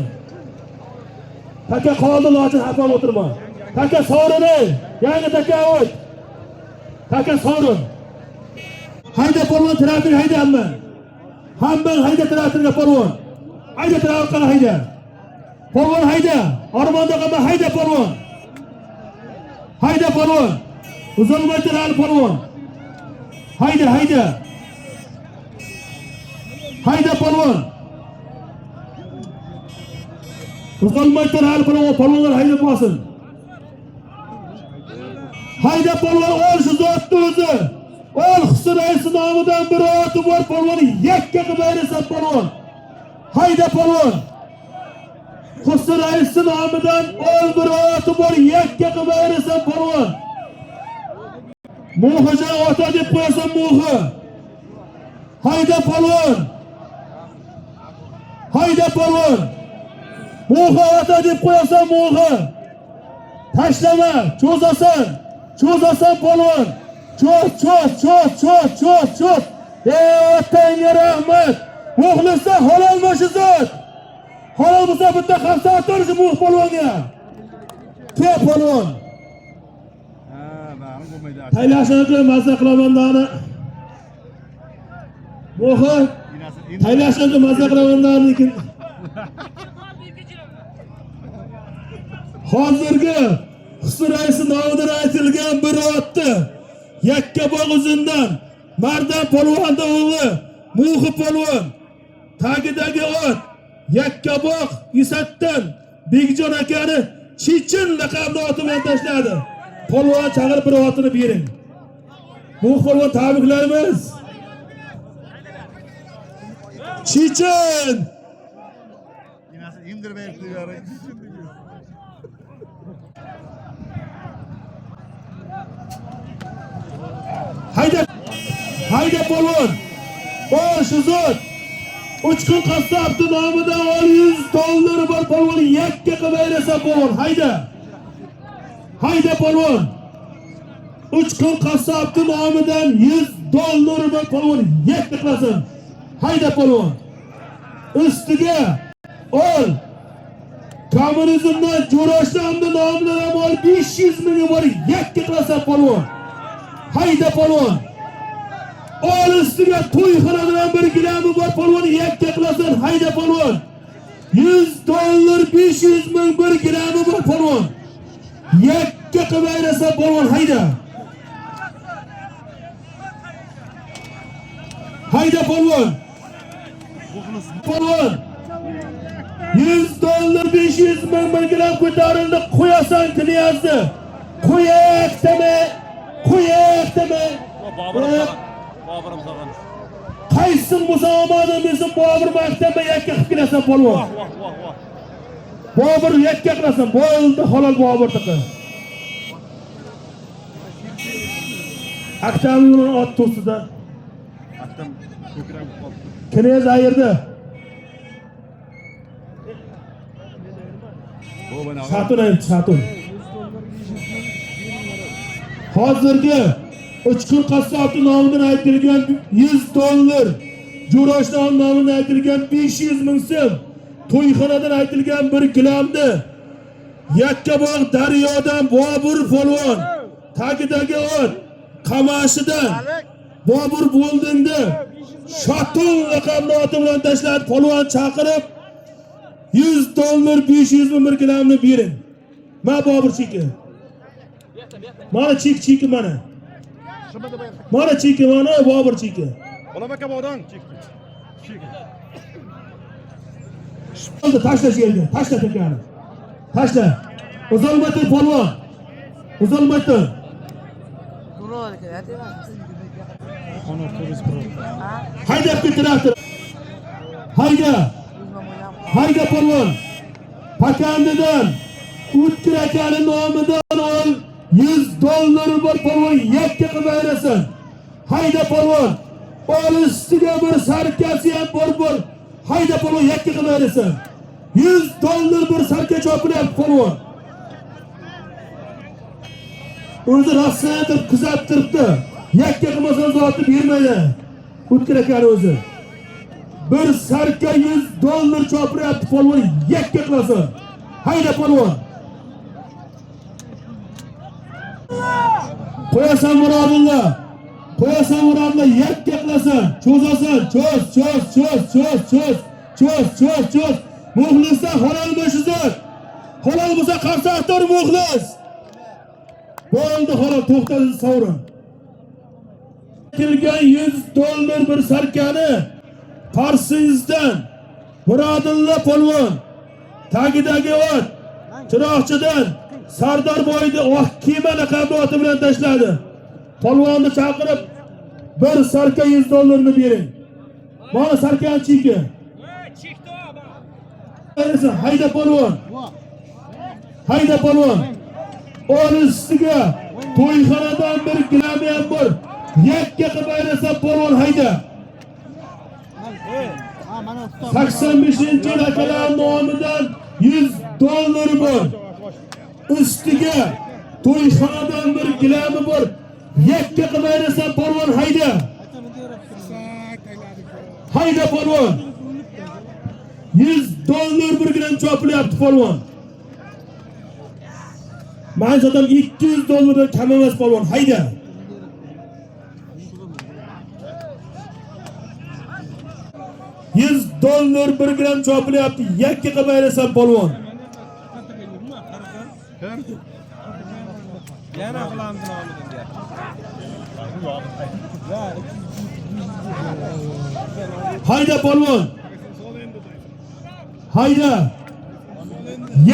Speaker 2: Taka qoldi lochin, xafa o'tirma. Taka sovrini. Yangi taka o't. Taka sovrin. Hayda polvon traktor hayda hamma. Hamma hayda traktorga polvon. Hayda traktorga hayda. Polvon hayda. Armonda qolma hayda polvon. Hayda polvon. Uzilmay turar polvon. Hayda. Hayda polvon. Uzilmay turar polvon. Polvonlar hayda bo'lsin. Hayda polvon ol shu zotni o'zi. Ol Husn Raisi nomidan bir oti bor polvonni yakka qilib bersa polvon. Hayda polvon. Husn Raisi nomidan ol bir oti bor yakka qilib bersa polvon. Muhija ota deb qo'yasan muhi. Hayda polvon. Hayda polvon. Muhi ota deb qo'yasan muhi. Tashlama, cho'zasan polvon. Cho'z. Otangga rahmat. Muxlislar halol bo'lishi zot. Halol bo'lsa bitta xamsa o'tirish muh polvonga. Ke polvon. Taylashni mazza qilaman dani. Muhi taylashni mazza qilaman dani lekin hozirgi Husn Raisi nomidan aytilgan bir otni Yakkabog' uzidan Mardan polvonning o'g'li Muhi polvon tagidagi ot Yakkabog' Isatdan Begjon akani Chechin laqabli oti bilan tashladi. Polvon chaqirib bir otini bering. Muhi polvon tabriklaymiz. Chechin.
Speaker 3: İndirmeyip duyarım.
Speaker 2: Hayda polvon. O shu zot. 3 kun qassobni nomidan $100 bor polvonni yakka qilib bersa polvon. Hayda polvon. 3 kun qassobni nomidan $100 bor polvonni yakka qilasan. Hayda polvon. Ustiga ol. Kommunizmdan Jo'rashlamni nomidan ham ol 500 ming bor yakka qilasan polvon. Hayda polvon. Ol ustiga to'yxonadan bir gilomi bor polvonni yakka qilasan. Hayda polvon. $100 500 ming bir gilomi bor polvon. Yakka qilib bersa polvon. Hayda polvon. Polvon. $100 500 ming bir gilam ko'tarildi. Qo'yasan Knyazni. Qo'yaqdimi?
Speaker 4: Boburim sog'an.
Speaker 2: Qaysin bo'lsa omadim desin Bobur maktabga yakka qilib kelasan polvon. Bobur yakka qilasan. Bo'ldi halol Boburniki. Aktamning ot to'sida.
Speaker 3: Aktam ko'krak qoldi.
Speaker 2: Knyaz ayirdi. Satun. Hozirgi 3 kun qassobni nomidan aytilgan $100, Jo'rashlam nomidan aytilgan 500 ming so'm, to'yxonadan aytilgan 1 gramni Yakkabog' daryodan Bobur polvon tagidagi ot Qamashidan Bobur bo'ldingda Shatun laqabli oti bilan tashladi. Polvon chaqirib $100 500 ming 1 gramni bering. Ma Bobur cheki. Mana cheki mana. Mana cheki mana Bobur cheki.
Speaker 3: Ola baka bodan cheki.
Speaker 2: Oldu taşla yerga. Taşla tekani. Taşla. Uzalmaydi polvon. Uzalmaydi.
Speaker 1: Honor Tourist Pro.
Speaker 2: Hayda traktor. Hayda polvon. Pakandidan O'tkir akani nomidan ol $100 bor polvon yakka qilib berasan. Hayda polvon. Ol ustiga bir sarkasi ham bor. Hayda polvon yakka qilib berasan. $100 bir sarka chopilyapti polvon. O'zi Rossiya deb kuzatib turibdi. Yakka qilmasa zoti bermaydi. O'tkir akani o'zi. Bir sarka $100 chopiryapti polvon yakka qilasan. Hayda polvon. Qo'yasan Murodilla. Yakka qilasan. Cho'zasan. Cho'z. Muxlislar halol bo'lsa zot. Halol bo'lsa qarsa ator muxlis. Bo'ldi, xolos, to'xtasiz sovrin. Kelgan $100 bir sarkani Parsizdan Murodilla polvon tagidagi ot Chiroqchidan Sardor bo'yida oq kiyim laqabli oti bilan tashladi. Polvonni chaqirib bir sarka $100 bering. Mana sarkan chiki. Hayda polvon. Hayda polvon. O'risiga to'yxonadan bir gilam ham bor. Yakka qilib ayrasa polvon hayda. 85-yil akalar nomidan $100 bor. Ustiga to'yxonadan bir gilami bor. Yakka qilib ayrasa polvon hayda. Hayda polvon. $100 bir gilam chopilyapti polvon. Men zaten $200 dan kam emas polvon hayda. $100 bir gram chopilyapti. Yakka qilib ayrasam polvon.
Speaker 4: Yana qilamdi nomidan deyapti.
Speaker 2: Hayda polvon. Hayda.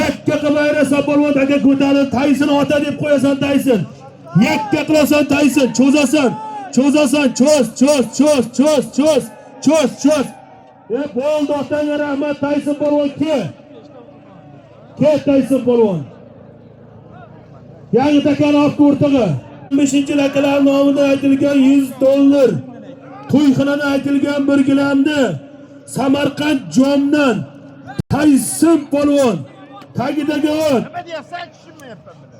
Speaker 2: Yakka qilib ayrasam polvon aka ko'tarib Tayson ota deb qo'yasan Tayson. Yakka qilasan Tayson, cho'zasan. Cho'zasan, cho'z. Bo'ldi otangga rahmat Tayson polvon ke. Ke Tayson polvon. Yangi takani olib o'rtog'i. 15-yil akalar nomidan aytilgan $100. To'yxonadan aytilgan bir gilamni Samarqand Jomdan Tayson polvon tagidagi ot.
Speaker 3: Nima deyapsan, tushunmayapman buni.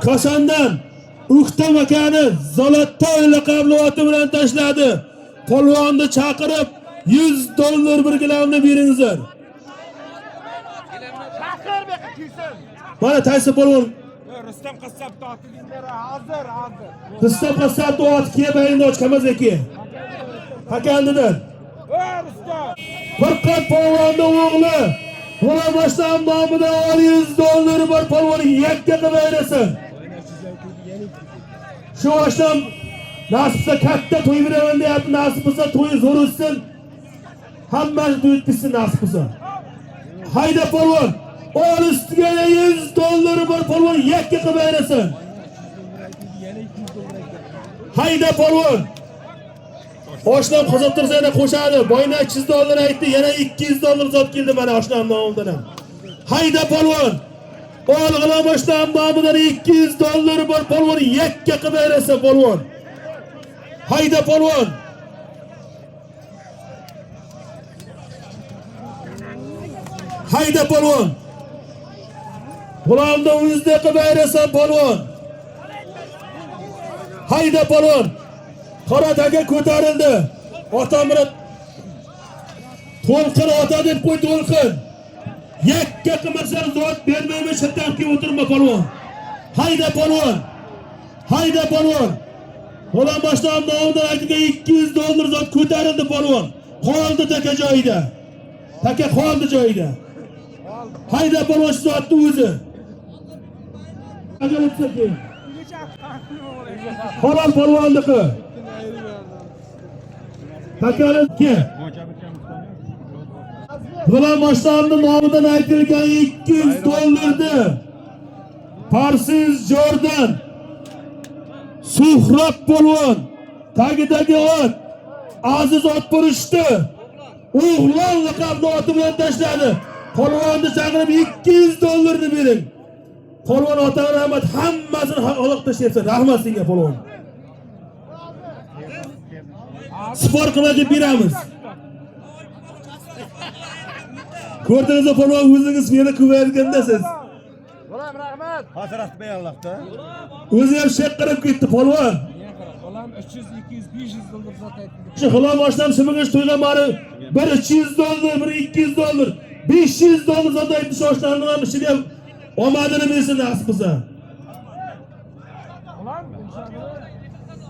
Speaker 2: Kosandan Uxtam akani Zolottoy laqabli oti bilan tashladi. Polvonni chaqirib $100 bir gilamni beringizlar.
Speaker 3: Chaqir beqa kuysin.
Speaker 2: Mana Tayson polvon.
Speaker 4: Rustam qassobni oti dinglar, hozir.
Speaker 2: Rustam qassobni oti kebayinda ochkamaz eki. Hakandidan.
Speaker 4: Rustam.
Speaker 2: Furqat polvonni o'g'li. G'ulomashdan nomidan $100 bor polvonni yakka qilib ayrasin. Shu oshdan nasibsa katta to'y beraman deyapti, nasibsa to'yi zo'r o'tsin. Hammani to'y bitsin nasibsa. Hayda polvon. O'l ustiga $100 bor polvon yakka qilib ayrasin. Hayda polvon. Oshdan qozontirsa yana qo'shadi. Boyna $200 aytdi, yana $200 zot keldi mana oshnam nomidan ham. Hayda polvon. G'ulomashdan nomidan $200 bor polvon yakka qilib ayrasa polvon. Hayda polvon. Hayda polvon. G'ulomda o'zida qilib ayrasa polvon. Hayda polvon. Qorataga ko'tarildi. Otamrat To'lqin ota deb qo'y To'lqin. Yakka qilmasan zot bermayman shattaqqa o'tirma polvon. Hayda polvon. Hayda polvon. G'ulomashdan nomidan aytilgan $200 zot ko'tarildi polvon. Qoldi taka joyida. Taka qoldi joyida. Hayda polvon zotni o'zi. Agar o'tsa keyin. Halol polvonniki. Takaniki. G'ulomashdan nomidan aytilgan $200 Parsiz Jordan Suhrob polvon tagidagi ot Aziz Otpurishdi. O'g'lon laqabli oti bilan tashladi. Polvonni chaqirib $200 bering. Polvon otaga rahmat, hammasini haloq tashlayapsan. Rahmat senga polvon. Sport qilib beramiz. Ko'rdingizmi polvon, o'zingiz meni ko'rayotgandasiz.
Speaker 3: G'ulom rahmat.
Speaker 6: Hasrat beyanlaqda.
Speaker 2: O'zi ham shek qilib ketdi polvon.
Speaker 1: G'ulom 300, 200, $500 zot aytdi.
Speaker 2: Shu g'ulom boshdan shimiga to'ygan mari bir $200, bir $200, $500 zot aytdi. Shoshlarning ham ishini ham omadini bersin nasib qilsa.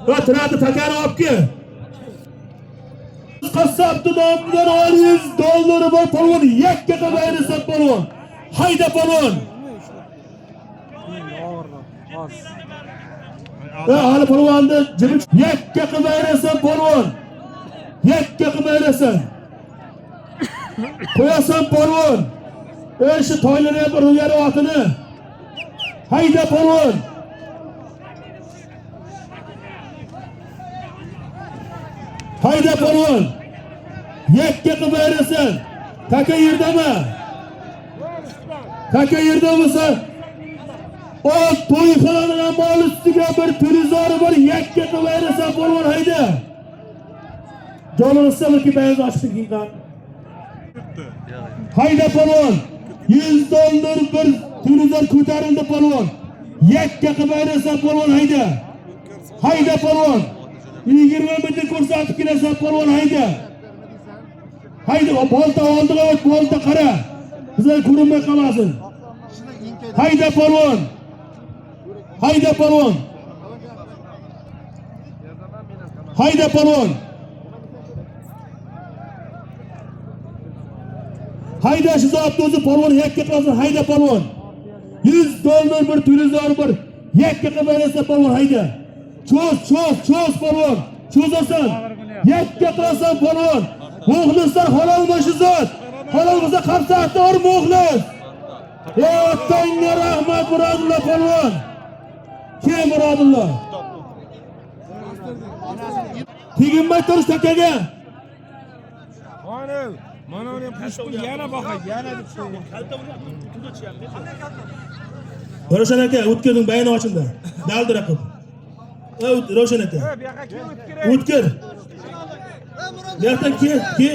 Speaker 2: Va turadi takani olib kel. Qassobni nomidan $100 bor polvon yakka qilib ayrasa polvon. Hayda polvon. Hali polvonni jimib yakka qilib ayrasan polvon. Yakka qilib ayrasan. Qo'yasan polvon. Shu toylarni ham urgani otini. Hayda polvon. Hayda polvon. Yakka qilib ayrasan. Taka yerdami? Taka yerda bo'lsa, o to'yxonaning mol ustiga bir televizori bir yakka qilib ayrasan polvon hayda. Jonimizga bir kibayaz ochib kelgan. Hayda polvon. $100 bir televizor ko'tarildi polvon. Yakka qilib ayrasan polvon hayda. Hayda polvon. 20 bitta ko'rsatib kelasan polvon hayda. Hayda bolta oldiga o't, bolta qara. Bizlar ko'rinmay qolmasin. Hayda polvon. Hayda polvon. Hayda polvon. Hayda shu zotni o'zi polvon yakka qilsin hayda polvon. $100 bir televizor bir yakka qilib bersa polvon hayda. Cho'z polvon. Cho'zasan. Yakka qilasan polvon. Muxlislar halol bo'lishi zot. Halol bo'lsa qamsaqda or muxlis. Tanga rahmat Murodullo polvon. Kim Murodullo? Teginmay turish takaga.
Speaker 4: Mana uni pushkul yana boqay, yana deb qo'ygan.
Speaker 2: Roshan aka, o'tkirning bayoni ochildi. Daldir aqib. Roshan aka.
Speaker 4: Bu yoqqa kim o'tkir?
Speaker 2: O'tkir. Bu yoqdan ki.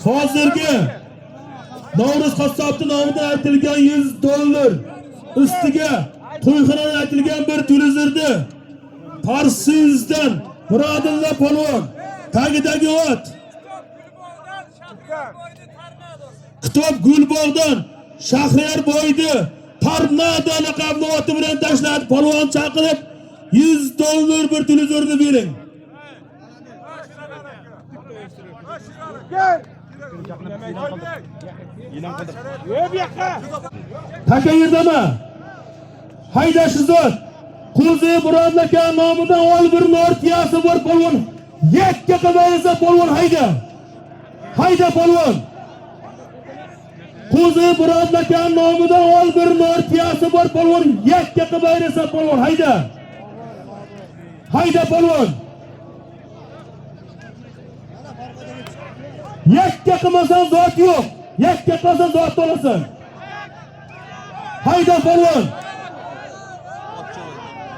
Speaker 2: Hozirgi Novruz qassobning nomidan aytilgan $100 ustiga to'yxonadan aytilgan bir televizorni Qarsizdan Murodullo polvon tagidagi ot Kitob Gulbog'dan Shahriyar boydi Tornado laqabli oti bilan tashladi polvon chaqirib $100 bir televizorni bering. Taka yerdami? Hayda shu zot. Qo'zi Murodullo aka nomidan ol bir nortiyasi bor polvon. Yakka qilmaysa polvon hayda. Hayda polvon. Qo'zi Murodullo aka nomidan ol bir nortiyasi bor polvon. Yakka qilmaysa polvon hayda. Hayda polvon. Yakka qilmasan zot yo'q. Yakka qilsan zot olasan. Hayda polvon.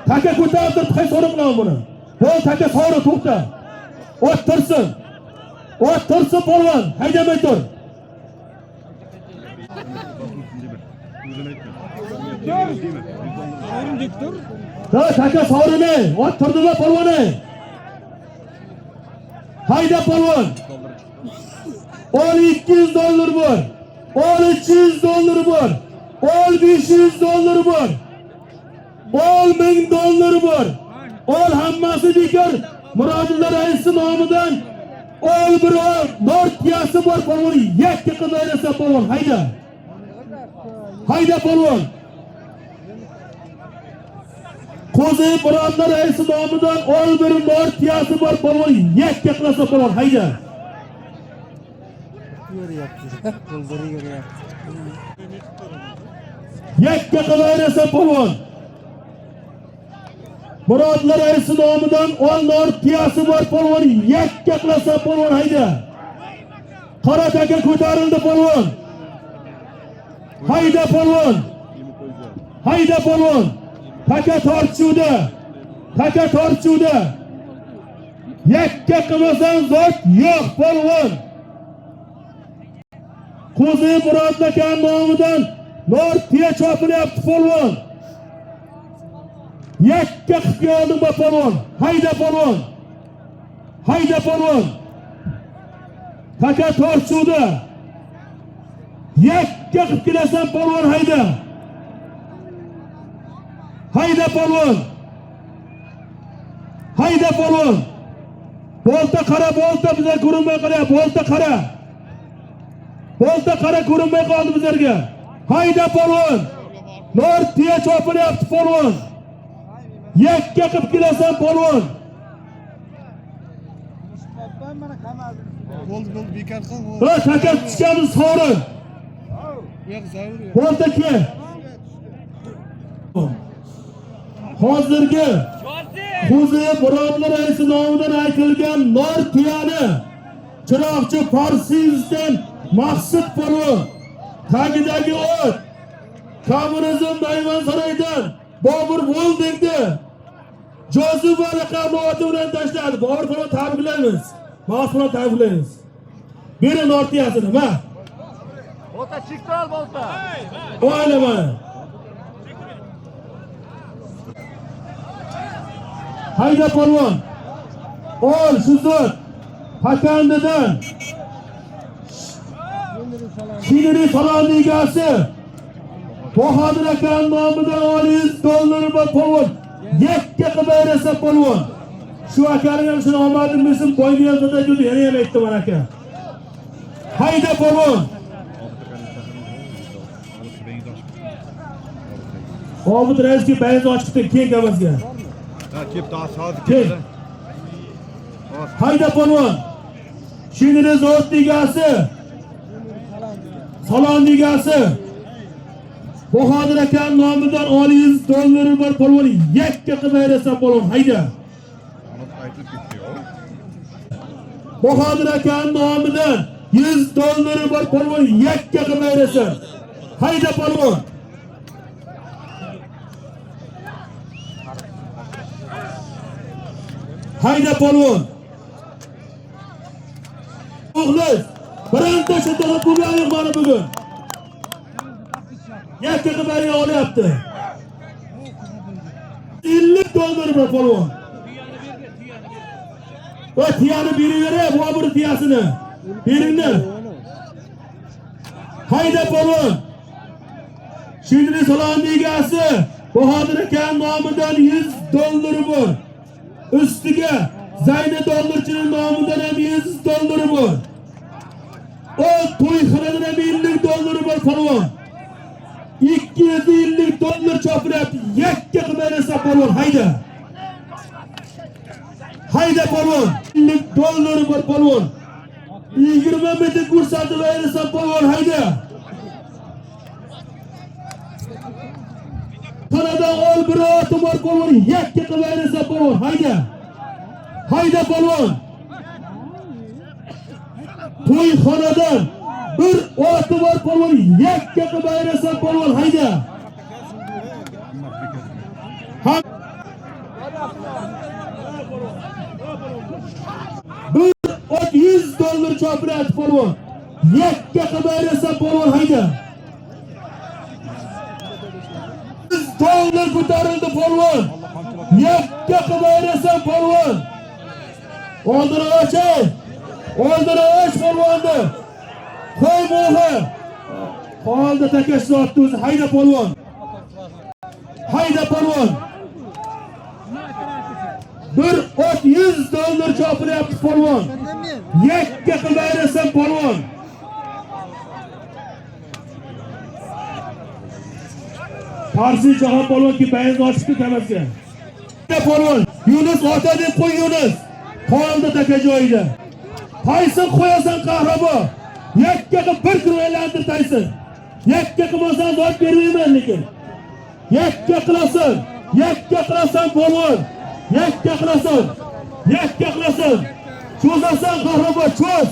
Speaker 2: Taka ko'tarib qaysi so'riqlan buni. Bo'l taka so'ri to'xta. O'tirsin. O'tirsin polvon. Haydamay tur. Taka so'rini. O'tirdimi polvoni? Hayda polvon. Ol $200 bor. Ol $300 bor. Ol $500 bor. Ol $1000 bor. Ol hammasi bekor. Murodullo rais nomidan ol bir nortiyasi bor polvon. Yakka qilmaysa polvon hayda. Hayda polvon. Qo'zi Murodullo rais nomidan ol bir nortiyasi bor polvon. Yakka qilsa polvon hayda. Yakka qilmaysa polvon. Murodullo rais nomidan ol nortiyasi bor polvon. Yakka qilsa polvon hayda. Qora taka ko'tarildi polvon. Hayda polvon. Hayda polvon. Taka tortuvda. Taka tortuvda. Yakka qilmasan zot yo'q polvon. Qo'zi Murodullo aka nomidan nortiya chopilyapti polvon. Yakka qilib keldim polvon. Hayda polvon. Hayda polvon. Taka tortuvda. Yakka qilib kelasan polvon hayda. Hayda polvon. Hayda polvon. Bolta qara bolta bizga ko'rinmay qolyapti. Bolta qara. Bolta qara ko'rinmay qoldi bizlarga. Hayda polvon. Nortiya chopilyapti polvon. Yakka qilib kelasan polvon.
Speaker 3: Bo'ldi, bekor qil.
Speaker 2: Ha, takat tushadi sovrin. Bo'ldi-ki. Hozirgi Xo'jayev birodar raisi nomidan aytilgan Nortiyani Chiroqchi Farsiyevdan Maqsud polvon tagidagi o't kommunizm Nayman saroyidan Bobur Voldingni Jozuba raqamli oti bilan tashladi. Bobur polvon tabriklaymiz. Maqsud polvon tabriklaymiz. Beri Nortiyasini, ma.
Speaker 3: Bolta chiktal bolta.
Speaker 2: O'ylama. Hayda polvon. Ol Shuzut Pakandidan Shiniri salon ligasi Bahodir aka nomidan $100 bor polvon. Yakka qilib bersa polvon. Shu akaning ham shuni omadim bilsin, boylayozda juda yana ham aytdim aka. Hayda polvon. Obid raisga bayaz ochibdi keyin gamazga.
Speaker 3: Kep daha saat keldi.
Speaker 2: Hayda polvon. Shiniri zot ligasi Salon ligasi Bahodir aka nomidan $100 bor polvon. Yakka qilib bersa polvon. Hayda. Bahodir aka nomidan $100 bor polvon. Yakka qilib bersa. Hayda polvon. Hayda polvon. O'g'liz, bironta shunday bo'lmaydi mana bugun. Yakka qilib olyapti. $50 bor polvon. Va tiyani beraver, Bobur tiyasini. Beringni. Hayda polvon. Shindri salon egasi Bahodir aka nomidan $100 bor. Üstiga Zayni dollarchining nomidan ham $100 bor. O to'yxonadan ham $50 bor polvon. $250 chopiryapti. Yakka qilib bersa polvon. Hayda. Hayda polvon. $50 bor polvon. 20 metr ko'rsatib bersa polvon. Hayda. Qanadan ol bir oti bor polvon. Yakka qilib bersa polvon. Hayda. Hayda polvon. To'yxonadan bir oti bor polvon. Yakka qilib bersa polvon. Hayda. Bir ot $100 chopiryapti polvon. Yakka qilib bersa polvon. Hayda. $100 ko'tarildi polvon. Yakka qilib bersa polvon. Oldini ochay. Oldini och polvonni. Qo'y mo'g'i. Qoldi takash otdi o'zi. Hayda polvon. Hayda polvon. Bir ot $100 chopiryapti polvon. Yakka qilib bersa polvon. Farsi jahon polvonki bayaz ochibdi kamasga. Polvon, Yunus ota deb qo'y Yunus. Qoldi taka joyida. Tayson qo'yasan qahrabo. Yakka qilib bir kun aylantir Tayson. Yakka qilmasan zot bermayman lekin. Yakka qilasan. Yakka qilasan polvon. Yakka qilasan. Yakka qilasan. Cho'zasan qahrabo, cho'z.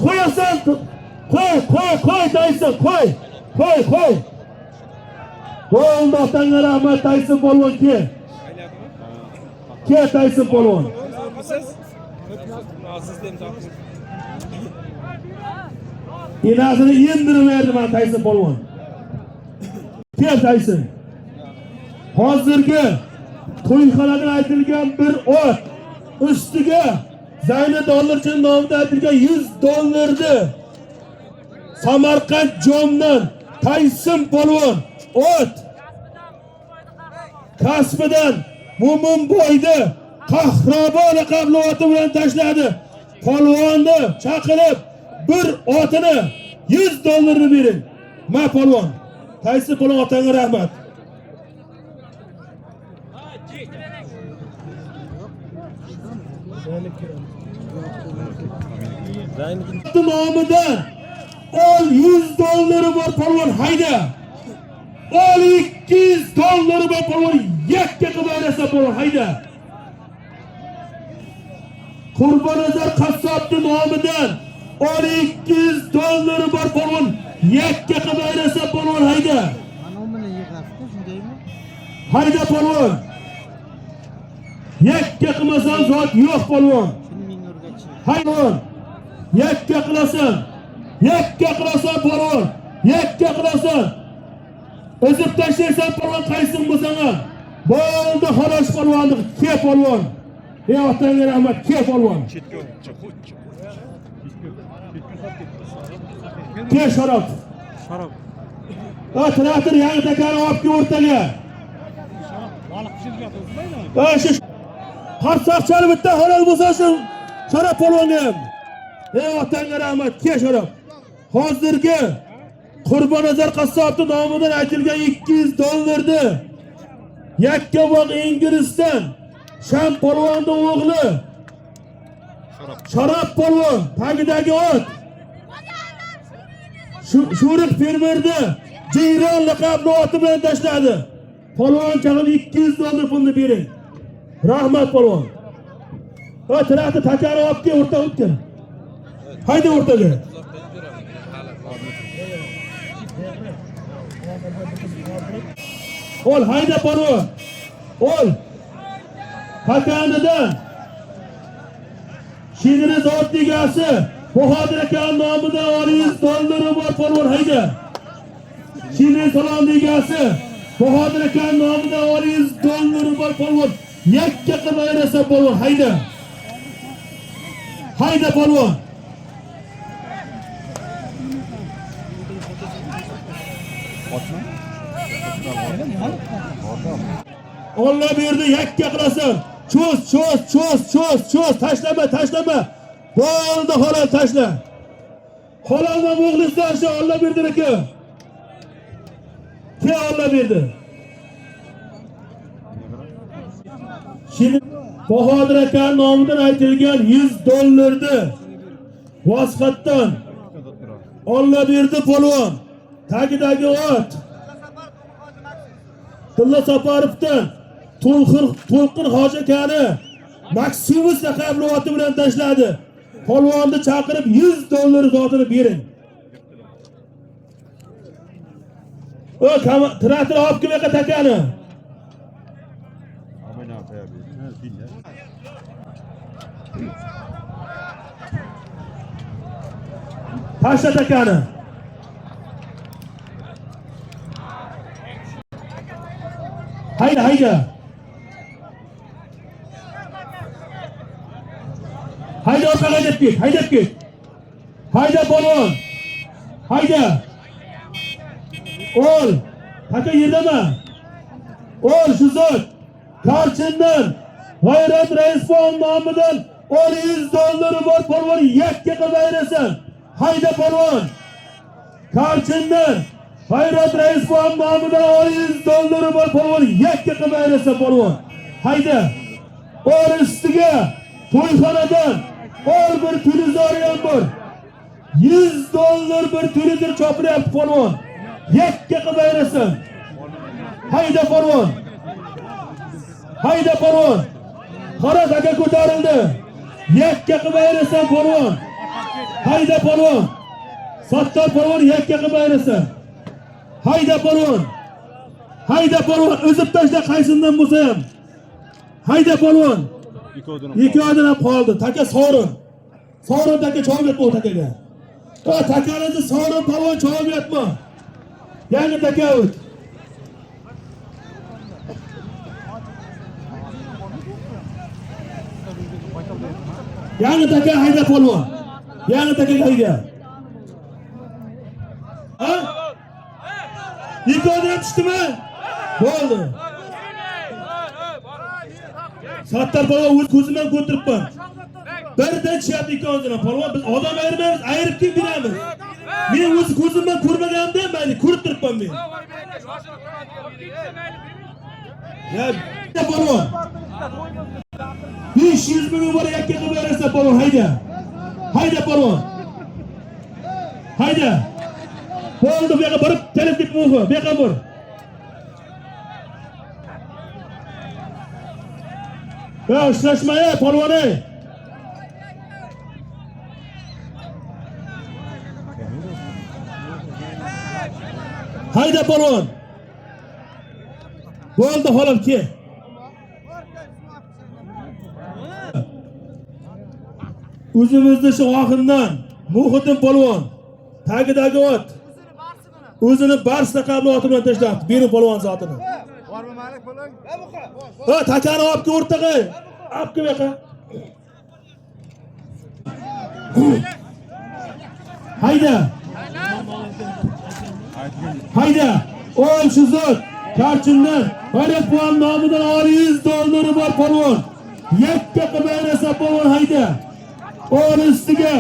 Speaker 2: Qo'yasan. Qo'y Tayson, qo'y. Bo'ldi otangga rahmat Tayson polvon ke. Ke Tayson polvon. Inasini yendirib berdi men Tayson polvon. Ke Tayson. Hozirgi to'yxonadan aytilgan bir ot ustiga Zayni dollarchining nomidan aytilgan $100 Samarqand Jomdan Tayson polvon ot kasbidan Mo'minboyda Qahrobo raqamli oti bilan tashladi. Polvonni chaqirib bir otini $100 bering. Ma polvon. Qaysi polvon otangga rahmat. Nomidan ol 100 dollari bor polvon hayda. Ol 200 dollari bor polvon yakka qilib aylasa polvon hayda. Qurbonazar qassobning nomidan ol 200 dollari bor polvon yakka qilib aylasa polvon hayda.
Speaker 3: Mana uni yig'asda shundaymi?
Speaker 2: Hayda polvon. Yakka qilmasan zot yo'q polvon. Hayvon. Yakka qilasan. Yakka qilasan polvon. Yakka qilasan. O'zib tashlaysan polvon qaysin bo'lsang ham. Bo'ldi xolos polvonni ke polvon. Ey otangga rahmat ke polvon. Ke sharof.
Speaker 1: Sharof.
Speaker 2: Traktor yangi takani olib kel o'rtaga.
Speaker 1: Baliq pishirgan o'zmaydi.
Speaker 2: Shu qarsoqchani bitta halol bo'lsa shu sharof polvonga ham. Ey otangga rahmat ke sharof. Hozirgi Qurbonazar qassobning nomidan aytilgan 200 dollarni Yakkabog' Inglizdan Sham polvonning o'g'li Sharof polvon tagidagi ot Shurik fermerni Jiyron laqabli oti bilan tashladi. Polvon chaqib 200 dollar pulni bering. Rahmat polvon. Traktor takani olib kel o'rtaga o'tgan. Hayda o'rtaga. Ol hayda polvon. Ol. Pakanidan Shidri zot egasi Bahodir aka nomidan 100 dollari bor polvon hayda. Shidri salom egasi Bahodir aka nomidan 100 dollari bor polvon. Yakka qilib ayrasa polvon hayda. Hayda polvon. Allah berdi yakka qilasan. Cho'z, tashlama. Bo'ldi halol tashla. Halolni muxlislar shu Allah berdi aka. Ke Allah berdi. Şimdi Bahodir aka nomidan aytilgan 100 dollarni Vosxatdan Allah berdi polvon. Tagidagi ot. Tilla Safarovdan To'lqin Hoji akani Maksimus laqabli oti bilan tashladi. Polvonni chaqirib 100 dollar zotini bering. Traktor olib kelga takani. Tashla takani. Hayda. Hayda orqaga haydab ket. Hayda polvon. Hayda. Ol. Taka yerdami? Ol shu zot. Karchindan G'ayrat Raisfon nomidan 100 dollari bor polvon yakka qilib ayrasan. Hayda polvon. Karchindan G'ayrat Raisfon nomidan 100 dollari bor polvon yakka qilib ayrasa polvon. Hayda. Ol ustiga to'yxonadan ol bir televizor ham bor. 100 dollar bir televizor chopiryapti polvon. Yakka qilib ayrasan. Hayda polvon. Qora taka ko'tarildi. Yakka qilib ayrasan polvon. Hayda polvon. Sattor polvon yakka qilib ayrasan. Hayda polvon. O'zib tashla qaysindan bo'lsa ham. Hayda polvon. Ikki odam ham qoldi. Taka Sorin taka chog'ib yotma takaga. Takanizni Sorin polvon chog'ib yotma. Yangi taka o't. Yangi taka hayda polvon. Yangi taka hayda. Ha? Ikki odam tushdimi? Bo'ldi. Sattor polvon o'z ko'zimdan ko'rtiribman. birdan tushyapti ikkovimizni polvon. Biz odam ayirmaymiz, ayirib kim beramiz? Men o'z ko'zim bilan ko'rmaganimda mayli, ko'rib turibman men. Ya polvon. 500 ming bor yakka qilib bersa polvon, hayda. Hayda polvon. Hayda. Bo'ldi, bu yoqqa borib, kelib ket muhi, bu yoqqa bor. Ya ishlashma polvon ey. Hayda polvon. Bo'ldi xolos ke. O'zimizni shu oxindan Muhiddin polvon tagidagi ot. O'zini barsda qabli oti bilan tashlabdi. Bering polvon zotini.
Speaker 3: Bormi Malik polvon?
Speaker 2: Ha, takani olib kel o'rtaga. Olib kel yoqqa. Hayda. Hayda. Oy shu zot Karchindan G'ayratpon nomidan $100 bor polvon. Yakka qilmaysa polvon hayda. O'rin ustiga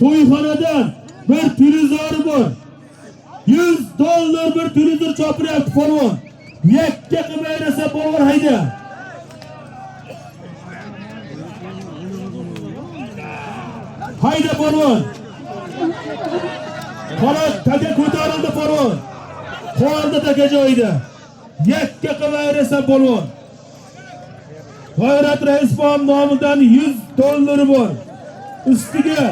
Speaker 2: to'yxonadan bir televizor bor. $100 bir televizor chopiryapti polvon. Yakka qilmaysa polvon hayda. Hayda polvon. Xolos taka ko'tarildi polvon. Qoldi taka joyida. Yakka qilmaysa polvon. G'ayrat Raisbon nomidan $100 bor. Ustiga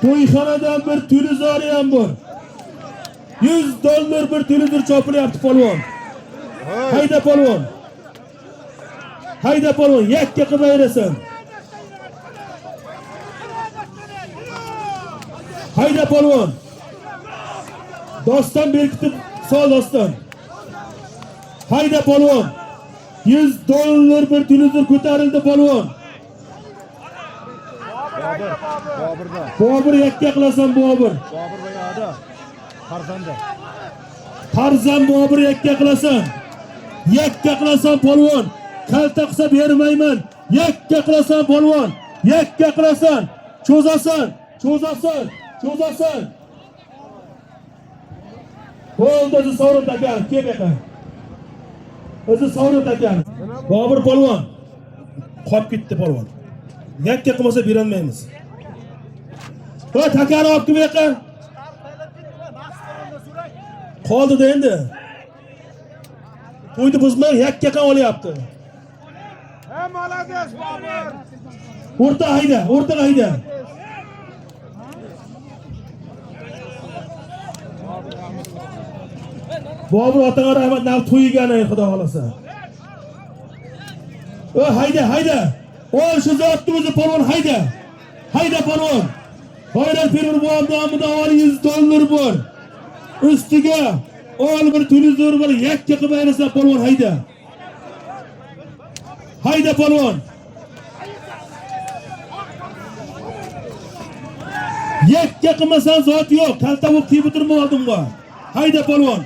Speaker 2: to'yxonadan bir televizor ham bor. $100 bir televizor chopiryapti polvon. Hayda polvon. Hayda polvon, yakka qilmayrasan. Hayda polvon. Doston berkitib sol doston. Hayda polvon. $100 bir televizor ko'tarildi polvon. Bobur yakka qilasan Bobur.
Speaker 3: Bobur boyada. Farzanda.
Speaker 2: Farzand Bobur yakka qilasan. Yakka qilasan polvon. Kalta qilsa bermayman. Yakka qilasan polvon. Yakka qilasan. Cho'zasan. Cho'zasan. Cho'zasan. Bo'ldi sovrin takan. Kel yoqqa. O'zi sovrin takan. Bobur polvon. Qolib ketdi polvon. Yakka qilmasa berolmaymiz. Va takani olib kel yoqqa. Qoldi-da endi. Qo'ydi buzmay yakka qilib olyapti.
Speaker 3: Молодец, Bobur.
Speaker 2: O'rta hayda, o'rtaga hayda. Bobur otaga rahmat, nav to'ygani xudo xolasa. Hayda, hayda. Ol shu zotni o'zi polvon hayda. Hayda polvon. G'ayrat Pirur nomidan $100 bor. Ustiga ol bir televizor bor, yakka qilib bersa polvon hayda. Hayda polvon. Yakka qilmasan zot yo'q. Kalta bo'lib kiyib o'tirma oldimga. Hayda polvon.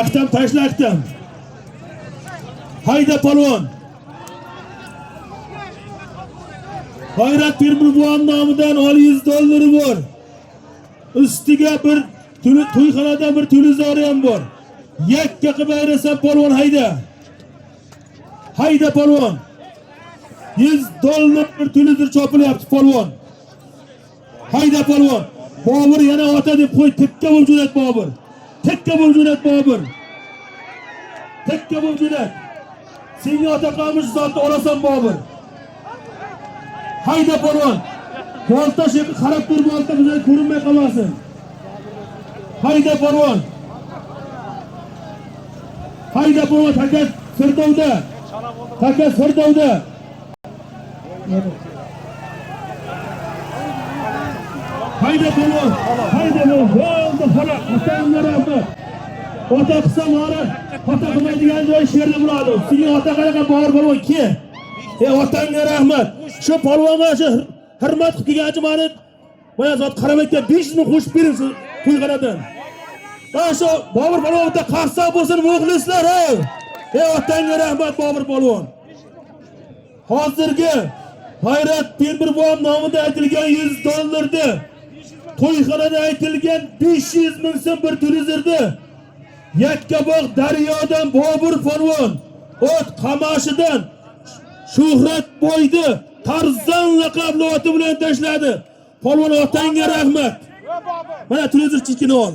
Speaker 2: Aktam tashla aktam. Hayda polvon. G'ayrat Pirur nomidan $100 bor. Ustiga bir to'yxonadan bir televizor ham bor. Yakka qilib bersa polvon hayda. Hayda polvon. $100 bir televizor chopilyapti polvon. Hayda polvon. Bobur yana ota deb qo'y, tekka bo'lib jo'nat Bobur. Tekka bo'lib jo'nat Bobur. Tekka bo'lib jo'nat. Senga ota qolmish zotni olasan Bobur. Hayda polvon. Bolta shekli qarab tur, bolta bizga ko'rinmay qolmasin. Hayda polvon. Hayda polvon, taka Sirdovda. Taka Sirdovda. Hayda polvon. Hayda bo'ldi xolos. Otamga rahmat. Ota qilsa mora, ota qilmaydigan joy sherni bo'ladi. Senga ota qanaqa bor polvon ki? Otangga rahmat. Shu polvonga shu hurmat qilib kelganchi meni mana zot qaramayotgan 500 ming qo'shib bering shu qo'yxonadan. Mana shu Bobur polvonga qarsa bo'lsin muxlislar, ey. Otangga rahmat Bobur polvon. Hozirgi Hayrat Temurboyev nomida aytilgan $100 to'yxonada aytilgan 500 ming so'm bir televizorda Yakkabog' daryodan Bobur polvon Ot Qamashidan Shuhrat Boydi Tarzan laqabli oti bilan tashladi. Polvon otangga rahmat. Mana televizor chekini ol.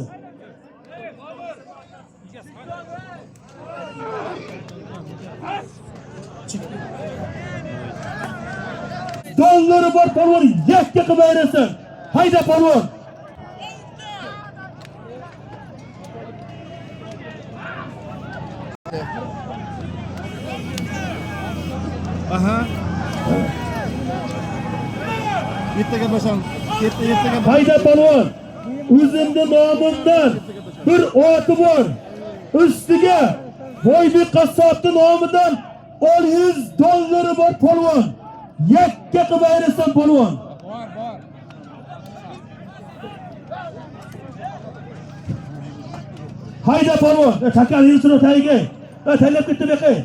Speaker 2: Dollari bor polvon yakka qilib ayrasin. Hayda polvon.
Speaker 3: Aha. Ertaga bosham. Ertaga.
Speaker 2: Hayda polvon. O'zimning nomimdan bir oti bor. Ustiga Boybek qassobning nomidan $100 bor polvon. Yakka qilib ayrasan polvon. Hayda polvon. Takal yursin tagiga. Taylab ketdi beqay.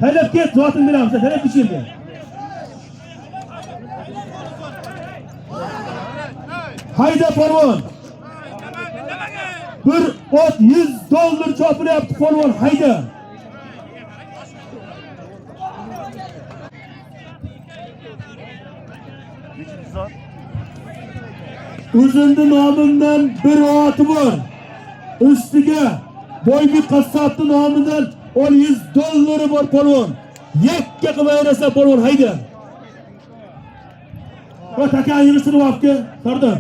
Speaker 2: Taylab ket, zoting beramiz. Taylab kechildi. Hayda polvon. Bir ot $100 chopilyapti polvon. Hayda. O'zimning nomimdan bir oti bor. Ustiga Boybek qassobning nomidan $100 bor polvon. Yakka qilib ayrasa polvon hayda. Va taka yurishtirib olibdi. Sardor.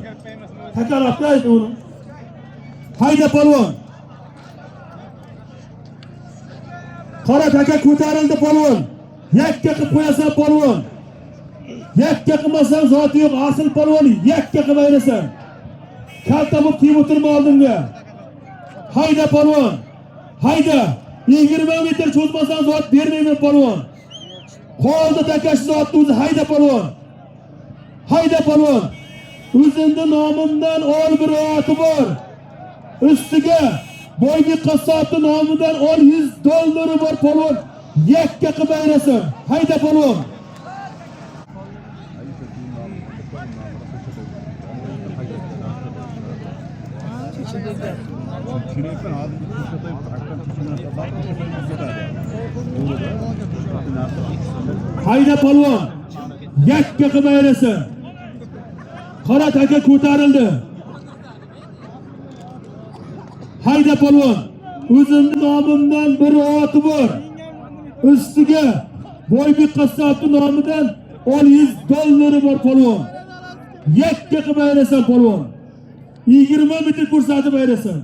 Speaker 2: Taka olibdi uni. Hayda polvon. Qora taka ko'tarildi polvon. Yakka qilib qo'yasan polvon. Yakka qilmasang zoti yo'q, asl polvon yakka qilib ayrasan. Kalta bo'lib kiyib o'tirma oldimga. Hayda polvon. Hayda. 20 metr cho'zmasang zot bermayman polvon. Qoldi takashi zotni o'zi hayda polvon. Hayda polvon. O'zimning nomimdan ol bir oti bor. Ustiga Boybek qassobning nomidan $100 bor polvon. Yakka qilib ayrasan. Hayda polvon. Hayda polvon. Yakka qilib ayrasin. Qora taka ko'tarildi. Hayda polvon. O'zimning nomimdan bir oti bor. Ustiga Boybek qassobning nomidan $100 bor polvon. Yakka qilib ayrasan polvon. 20 metr ko'rsatib ayrasan.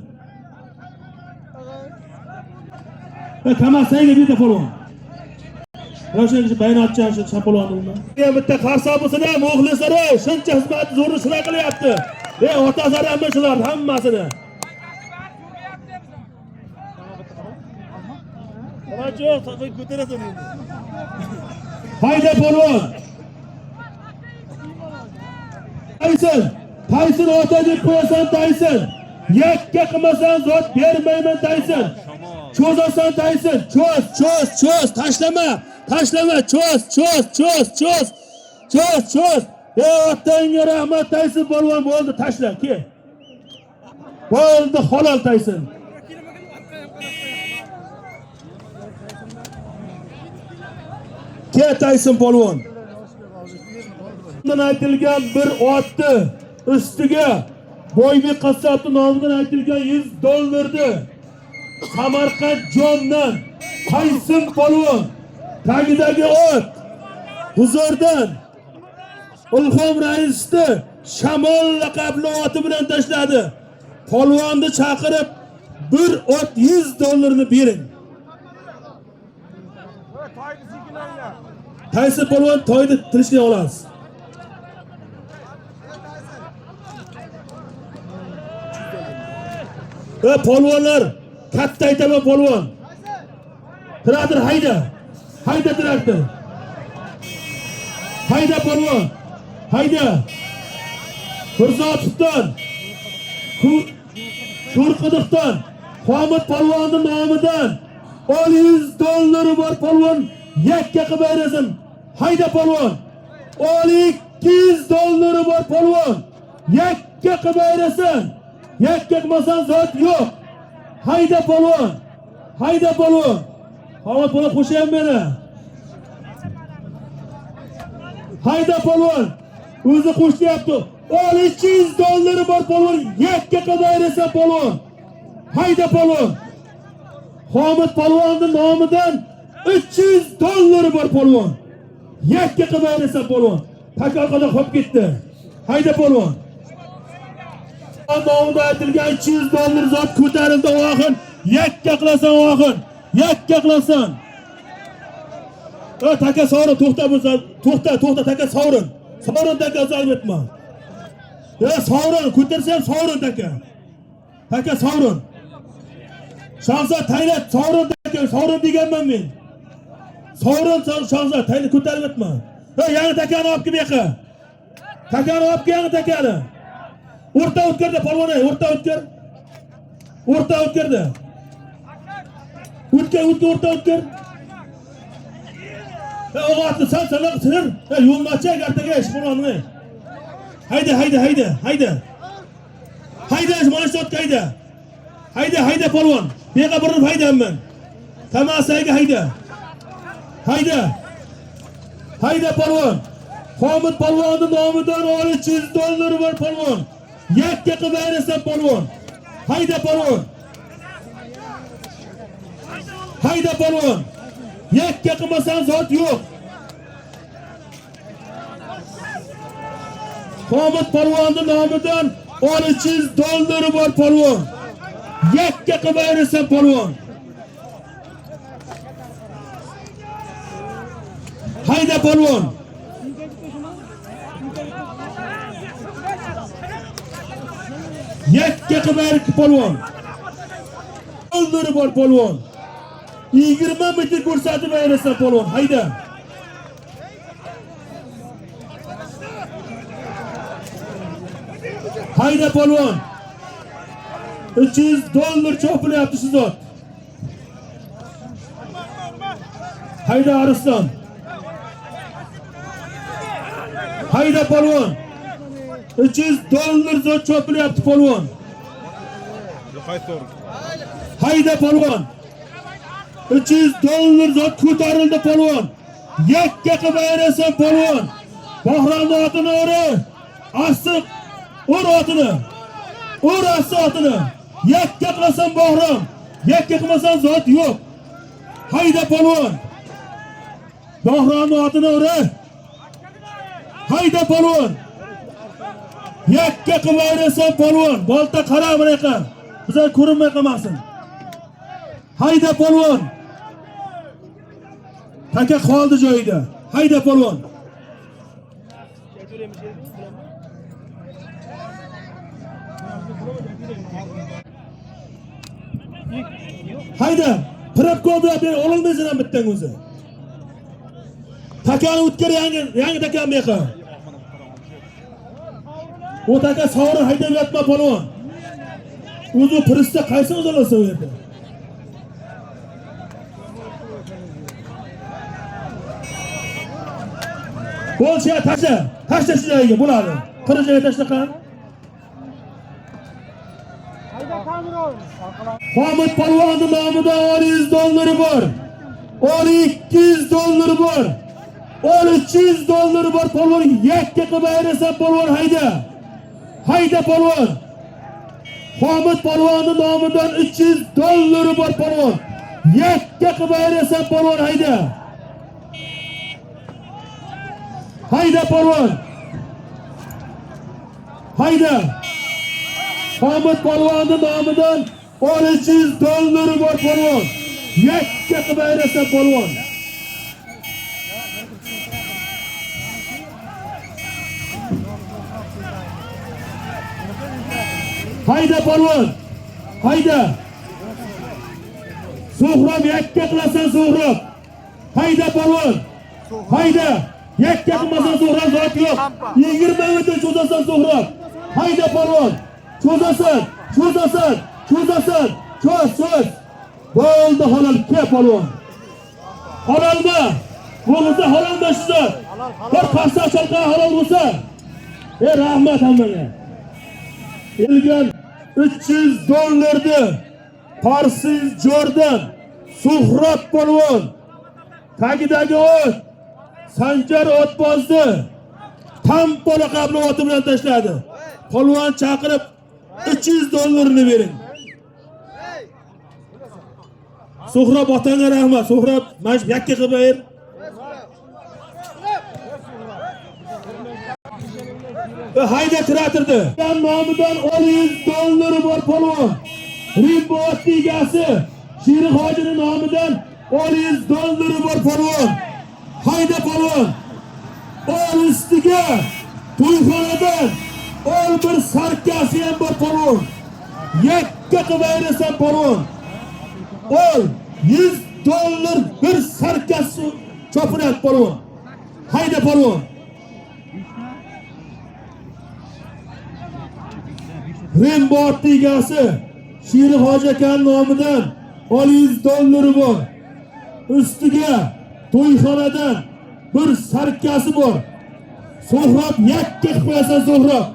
Speaker 2: Kamasayga bitta polvon. Ro'shanchi bayonotchi shapolonni. Bitta qarsobisini muxlislari shuncha xizmat zo'r ishlar qilyapti. Otasi ham shular hammasini. Hayda polvon. Tayson ota deb qo'yasan Tayson. Yakka qilmasan zot bermayman Tayson. Cho'zasan Tayson. Cho'z, tashlama. Cho'z. Otangga rahmat Tayson polvon bo'ldi, tashla, kel. Bo'ldi, halol Tayson. Kel Tayson polvon. Bundan aytilgan bir otni ustiga Boybek qassobning nomidan aytilgan $100 Samarqand Jondan Tayson polvon tagidagi ot huzurdan Ulxom raisni Shamol laqabli oti bilan tashladi. Polvonni chaqirib bir ot $100 bering. Tayson polvon to'yda tirishni olasiz. Polvonlar katta aytaman polvon. Traktor hayda. Hayda traktor. Hayda polvon. Hayda. Firzotovdan Sho'rquduqdan Hamid polvonning nomidan $100 bor polvon yakka qilib ayrasin. Hayda polvon. $200 bor polvon yakka qilib ayrasin. Yakka qilmasan zot yo'q. Hayda polvon. Hayda polvon. Hamid polvon qo'shayam meni. Hayda polvon. O'zi qo'shyapti. $200 bor polvon yakka qilib ayrasin polvon. Hayda polvon. Hamid polvonning nomidan $300 bor polvon. Yakka qilib ayrasin polvon. Takarqada qolib ketdi. Hayda polvon. Nomidan aytilgan $200 zot ko'tarildi oxin. Yakka qilasan oxin. Yakka qilasan. Taka sovrin to'xta bo'lsa, to'xta taka sovrin. Sovrin taka zalb etma. Sovrin ko'tarsa ham sovrin taka. Taka sovrin. Shahzod Taylat sovrin taka, sovrin deganman men. Sovrin Shahzod Taylat ko'tarib etma. Yangi takani olib kelib yoqa. Takani olib kel, yangi takani. O'rta o'tkirdi polvon, o'rta o'tkir. O'rta o'tkirdi. O'rta o'tkir. O'g'atni sen sinir. Yo'lmachi ertaga ish bo'ladi. Hayda. Hayda, mana shu hayda. Hayda polvon. Beqa burib haydaman. Tamasaga hayda. Hayda polvon. Hamid polvonning nomidan $200 bor polvon. Yakka qilib ayrasan polvon. Hayda polvon. Hayda polvon. Yakka qilmasan zot yo'q. Hamid polvonning nomidan $200 bor polvon. Yakka qilib ayrasan polvon. Hayda polvon. Yakka qilib ayrasan polvon. $100 bor polvon. 20 metr ko'rsatib ayrasan polvon. Hayda. Hayda polvon. $300 chopilyapti siz zot. Hayda Ariston. Hayda polvon. $300 zot chopilyapti polvon. Hayda polvon. $300 zot ko'tarildi polvon. Yakka qilib ayrasan polvon. Bahrom otini o'ri. Asliq o'r otini. O'r otini. Yakka qilasan Bahrom. Yakka qilmasan zot yo'q. Hayda polvon. Bahrom otini o'ri. Hayda polvon. Yakka qilib ayrasan polvon. Bolta qara bunaqa. Bizlar ko'rinmay qolmasin. Hayda polvon. Taka qoldi joyida. Hayda polvon. Hayda. Pirapkovda ber ololmaysan bittan o'zi. Takani o'tkir yangi takan meqa. O taka sovrin haydab yotma polvon. O'zi pirista qaysi o'zalasa u yerda. Bo'lsa tashla shu joyga bo'ladi. Qirjaga tashlagan. Hamid polvonning nomidan $100 bor. $200 bor. $300 bor polvon. Yakka qilib ayrasan polvon hayda. Hayda polvon. Hamid polvonning nomidan $300 bor polvon. Yakka qilib ayrasan polvon hayda. Hayda polvon. Hayda. Hamid polvonning nomidan $300 bor polvon. Yakka qilib ayrasan polvon. Hayda polvon. Hayda. So'hrob yakka qilasan So'hrob. Hayda polvon. Hayda. Yakka qilmasan So'hrob zot yo'q. 20 metr cho'zasan So'hrob. Hayda polvon. Cho'zasan. Cho'zasin. Cho'z. Bo'ldi halol ke polvon. Halolmi? Bo'lsa halolmi siz? Bir qarsa chalqa halol bo'lsa. Rahmat hammaga. Elgan $300 Parsiz Jordan Suhrab polvon. Tagidagi ot Sanjar otbozdi. Tam pola qabli oti bilan tashladi. Polvon chaqirib $300 bering. Suhrab otanga rahmat. Suhrab mana yakka qilib ber. Hayda tiratirdi. Nomidan $100 bor polvon. Rimbot ligasi Shiri Hojining nomidan $100 bor polvon. Hayda polvon. Ol ustiga to'yxonadan ol bir sarkasi ham bor polvon. Yakka qilib ayrasan polvon. Ol $100 bir sarkasi chopinat polvon. Hayda polvon. Rimbot ligasi Shiri Hoji akaning nomidan $100 bor. Ustiga to'yxonadan bir sarkasi bor. So'hrab yakka qo'yasan So'hrab.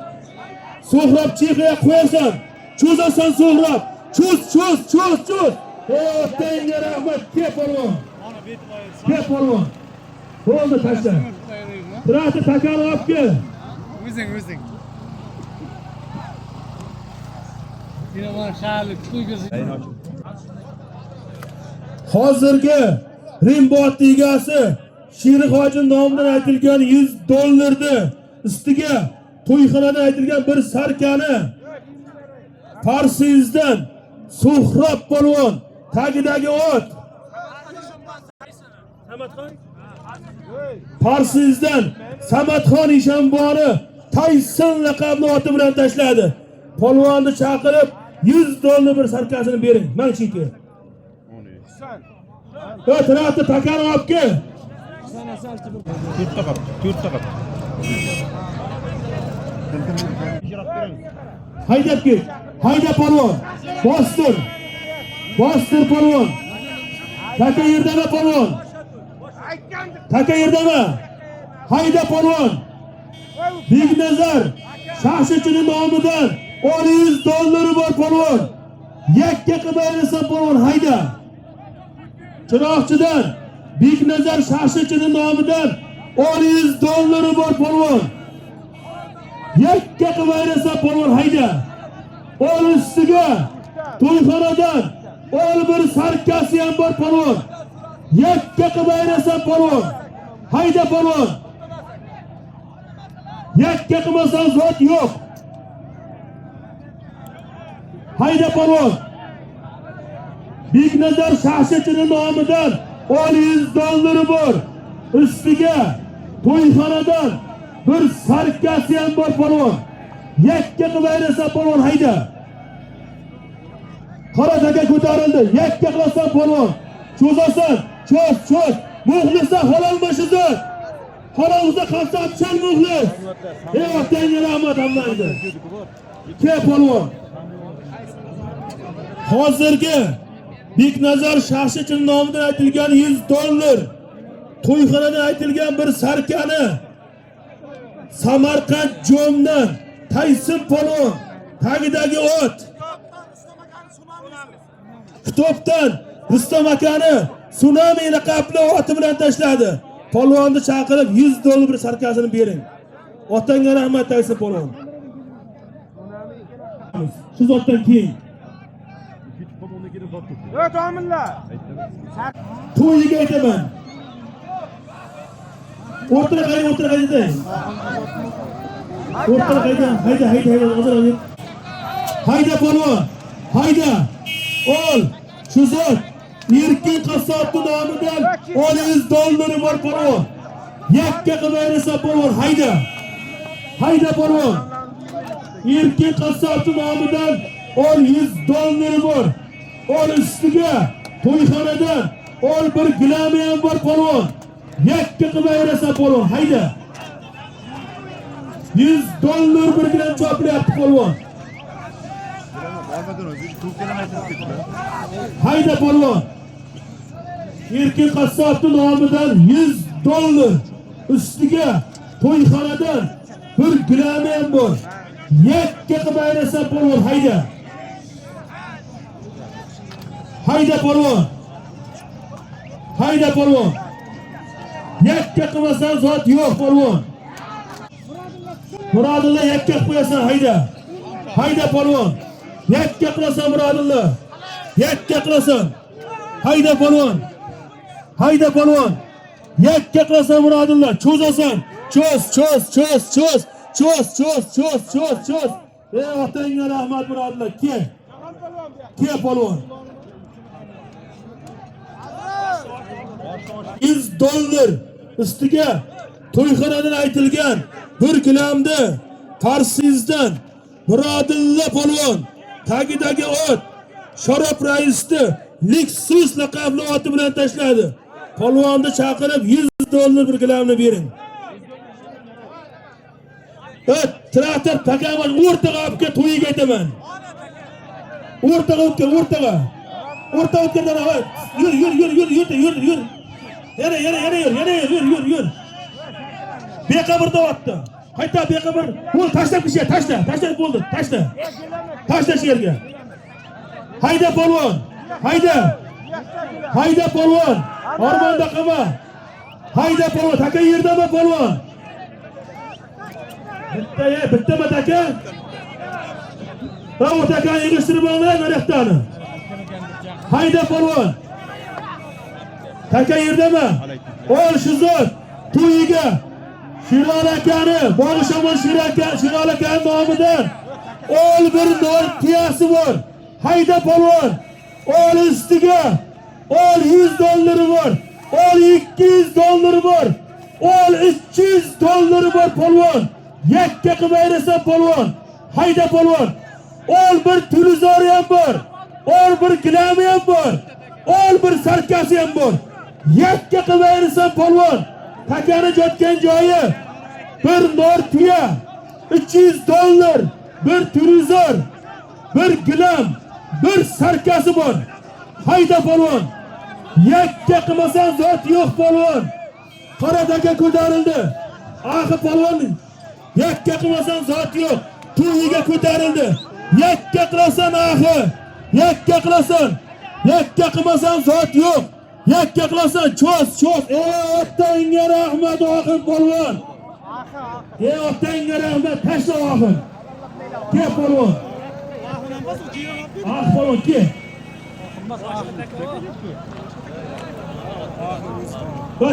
Speaker 2: So'hrab cheqiga qo'yasan. Cho'zasan So'hrab. Cho'z. Tenga rahmat ke polvon. Ke polvon. Bo'ldi tashla. Birati takani olib kel.
Speaker 3: O'zing. Yine bana şahalik tuygası.
Speaker 2: Hozirgi Rimbot ligasi Shiri Hojining nomidan aytilgan $100 ustiga to'yxonada aytilgan bir sarkani Parsizdan Suhrab polvon tagidagi ot Parsizdan Samatxon Ishonboni Tayson laqabli oti bilan tashladi. Polvonni chaqirib $100 bir sarkasini bering. Men chiki. O'tirati takani olib kel.
Speaker 4: To'rtta qap.
Speaker 2: Haydab ket. Hayda polvon. Bostir polvon. Taka yerdami polvon? Taka yerdami? Hayda polvon. Bignazar Shahshichining nomidan $100 bor polvon. Yakka qilib ayrasan polvon. Hayda. Chiroqchidan Bignazar Shahshichining nomidan $100 bor polvon. Yakka qilib ayrasan polvon. Hayda. Ol ustiga to'yxonadan ol bir sarkasi ham bor polvon. Yakka qilib ayrasan polvon. Hayda polvon. Yakka qilmasan zot yo'q. Hayda polvon. Bignazar Shahshichining nomidan $100 bor. Ustiga to'yxonadan bir sarkasi ham bor polvon. Yakka qilib ayrasan polvon. Hayda. Qorataga ko'tarildi. Yakka qilasan polvon. Cho'zasan. Cho'z. Muxlisa halolmashizi. Halolda qasab chal muxlis. Otangga rahmat hammaga. Ke polvon. Hozirgi Bignazar Shahshichining nomidan aytilgan $100 to'yxonada aytilgan bir sarkani Samarqand Jomdan Tayson polvon tagidagi ot Xitobdan Rustam akani Tsunami laqabli oti bilan tashladi. Polvonni chaqirib $100 bir sarkasini bering. Otangga rahmat Tayson polvon. Shu zotdan keyin
Speaker 3: Tomillar.
Speaker 2: to'yiga aytaman. O'rtaga qayda. Hayda polvon. Hayda. Ol. Shu zot Erkin qassobning nomidan $100 bor polvon. Yakka qilib ayrasan polvon. Hayda polvon. Erkin qassobning nomidan $100 bor. Ol ustiga to'yxonadan ol bir gilami ham bor polvon. Yakka qilib ayrasan polvon. Hayda. $100 bir gilam chopilyapti polvon.
Speaker 3: Olmadan o'zi 2 kilometr ketdi.
Speaker 2: Hayda polvon. Erkin qassobning nomidan $100 ustiga to'yxonadan bir gilam ham bor. Yakka qilib ayrasan polvon, hayda. Hayda polvon. Hayda polvon. Yakka qilmasan zot yo'q polvon. Murodilla yakka qilib qo'yasan, hayda. Hayda polvon. Yakka qilasan Murodilla. Yakka qilasan. Hayda polvon. Hayda polvon. Yakka qilasan Murodilla. Cho'zasan. Cho'z. Ey otangga rahmat Murodilla. Ke polvon. $100 ustiga to'yxonadan aytilgan 1 kilomni Farsizdan Murodilla polvon tagidagi ot Sharof raisni Lexus laqabli oti bilan tashladi. Polvonni chaqirib $100 bir kilomni bering. Traktor pakaman o'rtaga olib kel, to'yiga aytaman. O'rtaga olib kel, o'rtaga. O'rtaga olib keldan avval. Yur. Yur. Beqabrda otdi. Qayta beqabr. Bo'l, tashlab kishiga, tashlab bo'ldi, tashla. Tashla shu yerga. Hayda polvon. Hayda polvon. Ormonda qilma. Hayda polvon, taka yerdami polvon? Bittami taka? Ha, o takani yig'ishtirib olinglar naryoqdani. Hayda polvon. Taka yerdami? Ol shu zot to'yiga Shirol akani, Bog'ishamon Shirol akani nomidan ol bir non tiyasi bor. Hayda polvon. Ol ustiga ol $100 bor. Ol $200 bor. Ol $300 bor polvon. Yakka qilib ayrasan polvon. Hayda polvon. Ol bir televizor ham bor. Ol bir gilami ham bor. Ol bir sarkasi ham bor. Yakka qilib ayrasan polvon. Takani jotgan joyi bir nortiya, $300, bir televizor, bir gilam, bir sarkasi bor. Hayda polvon. Yakka qilmasan zot yo'q polvon. Qoradaga ko'tarildi. Axi polvon. Yakka qilmasan zot yo'q. To'yiga ko'tarildi. Yakka qilasan axi. Yakka qilasan. Yakka qilmasan zot yo'q. Yakka qilasan, cho'z. Otangga rahmat oxir polvon. Otangga rahmat, tashla oxir. Ke polvon. Polvon ke.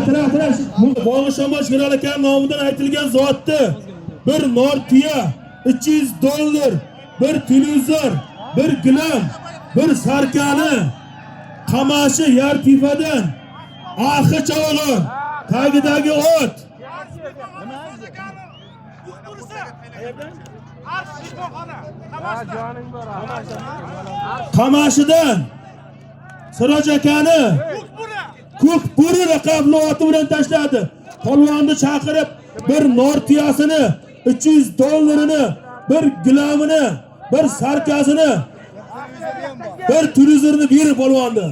Speaker 2: Tirash, Bog'ishamon Shirol aka nomidan aytilgan zotni bir nortiya, $300, bir televizor, bir gilam, bir sarkani qamashi yartifadan axi chavag'on tagidagi ot qamashidan Siroj akani ko'k bo'ri raqamli oti bilan tashladi. Polvonni chaqirib bir nortiyasini, $300'ni, bir gilamini, bir sarkasini, bir televizorni berib polvonni.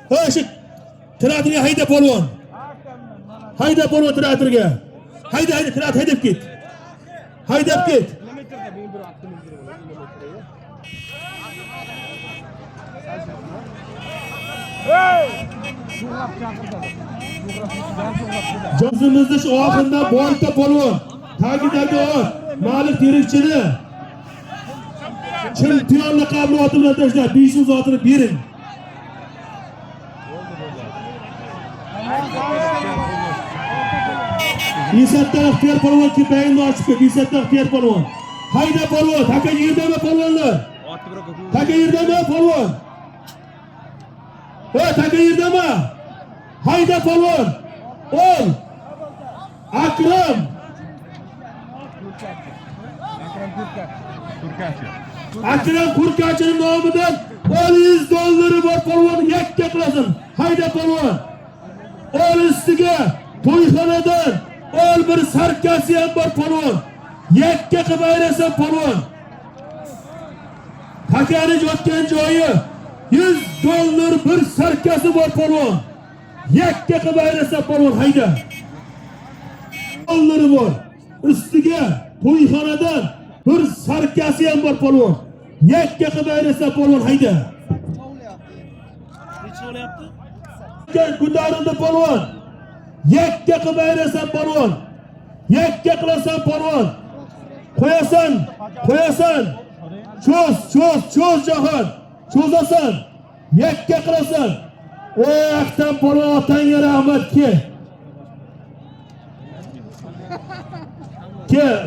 Speaker 2: Ha, shu traktorga hayda polvon. Hayda polvon traktorga. Hayda traktor haydab ket. Haydab ket. Jozimizda shu oxirda Bolta polvon tagidagi ot Malik Terikchini chempion laqabli oti bilan tashlab 500 otini bering. Isatdan ixtiyor polvon kepayini ochib ket. Isatdan ixtiyor polvon. Hayda polvon, taka yerdami polvonlar? Taka yerdami polvon? Taka yerdami? Hayda polvon. Ol. Akram Kurkachining nomidan $100 bor polvon yakka qilasan. Hayda polvon. Ol ustiga to'yxonadan ol bir sarkasi ham bor polvon. Yakka qilib ayrasan polvon. Takani yotgan joyi 100 dollar bir sarkasi bor polvon. Yakka qilib ayrasa polvon hayda. Dollari bor. Ustiga to'yxonadan bir sarkasi ham bor polvon. Yakka qilib ayrasa polvon hayda.
Speaker 1: Necha olyapti?
Speaker 2: Ko'tarildi polvon. Yakka qilib ayrasa polvon. Yakka qilasan polvon. Qo'yasan. Cho'z jahon. Cho'zasan. Yakka qilasan. Ey Aktam polvon, otangga rahmat ke.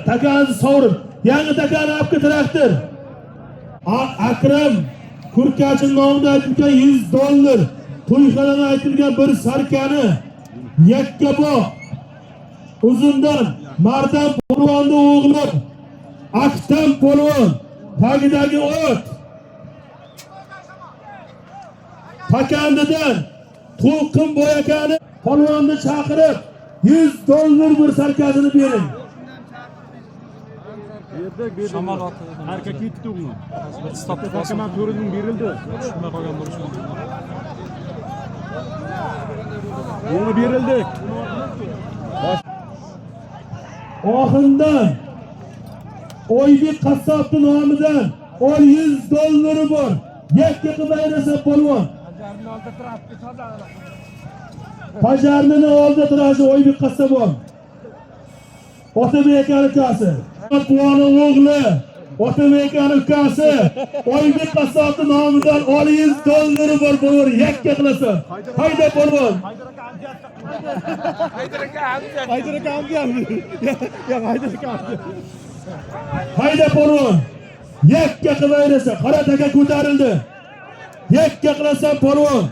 Speaker 2: Takani sovurib. Yangi takani olib traktor. Akram Kurkachi nomida aytilgan 100 dollar. To'yxonada aytilgan bir sarkani yakka bog' uzundan Mardan polvonni o'g'li Aktam polvon tagidagi o't Pakandidan To'lqin Boyakani polvonni chaqirib 100 dollar bir sarkasini bering.
Speaker 1: Shamol otdi.
Speaker 3: Harka ketdingmi?
Speaker 1: Stopda
Speaker 3: Hakamam to'rining berildi.
Speaker 1: tushunmay qolgan bo'lishi mumkin.
Speaker 3: Uni berildi.
Speaker 2: Oxindan Oybek qassobning nomidan 100 dollari bor. Yakka qilib ayrasa polvon. Pajarning oldida turadi Oybek qassobon. Otabek akasi. Polvonning o'g'li Otabek akasi Oybek qassobning nomidan 100 dollari bor polvon. Yakka qilasan. Hayda polvon.
Speaker 3: Haydar aka amdi. Ya Haydar aka amdi.
Speaker 2: Hayda polvon. Yakka qilib ayrasa, qora taka ko'tarildi. Yakka qilasan polvon.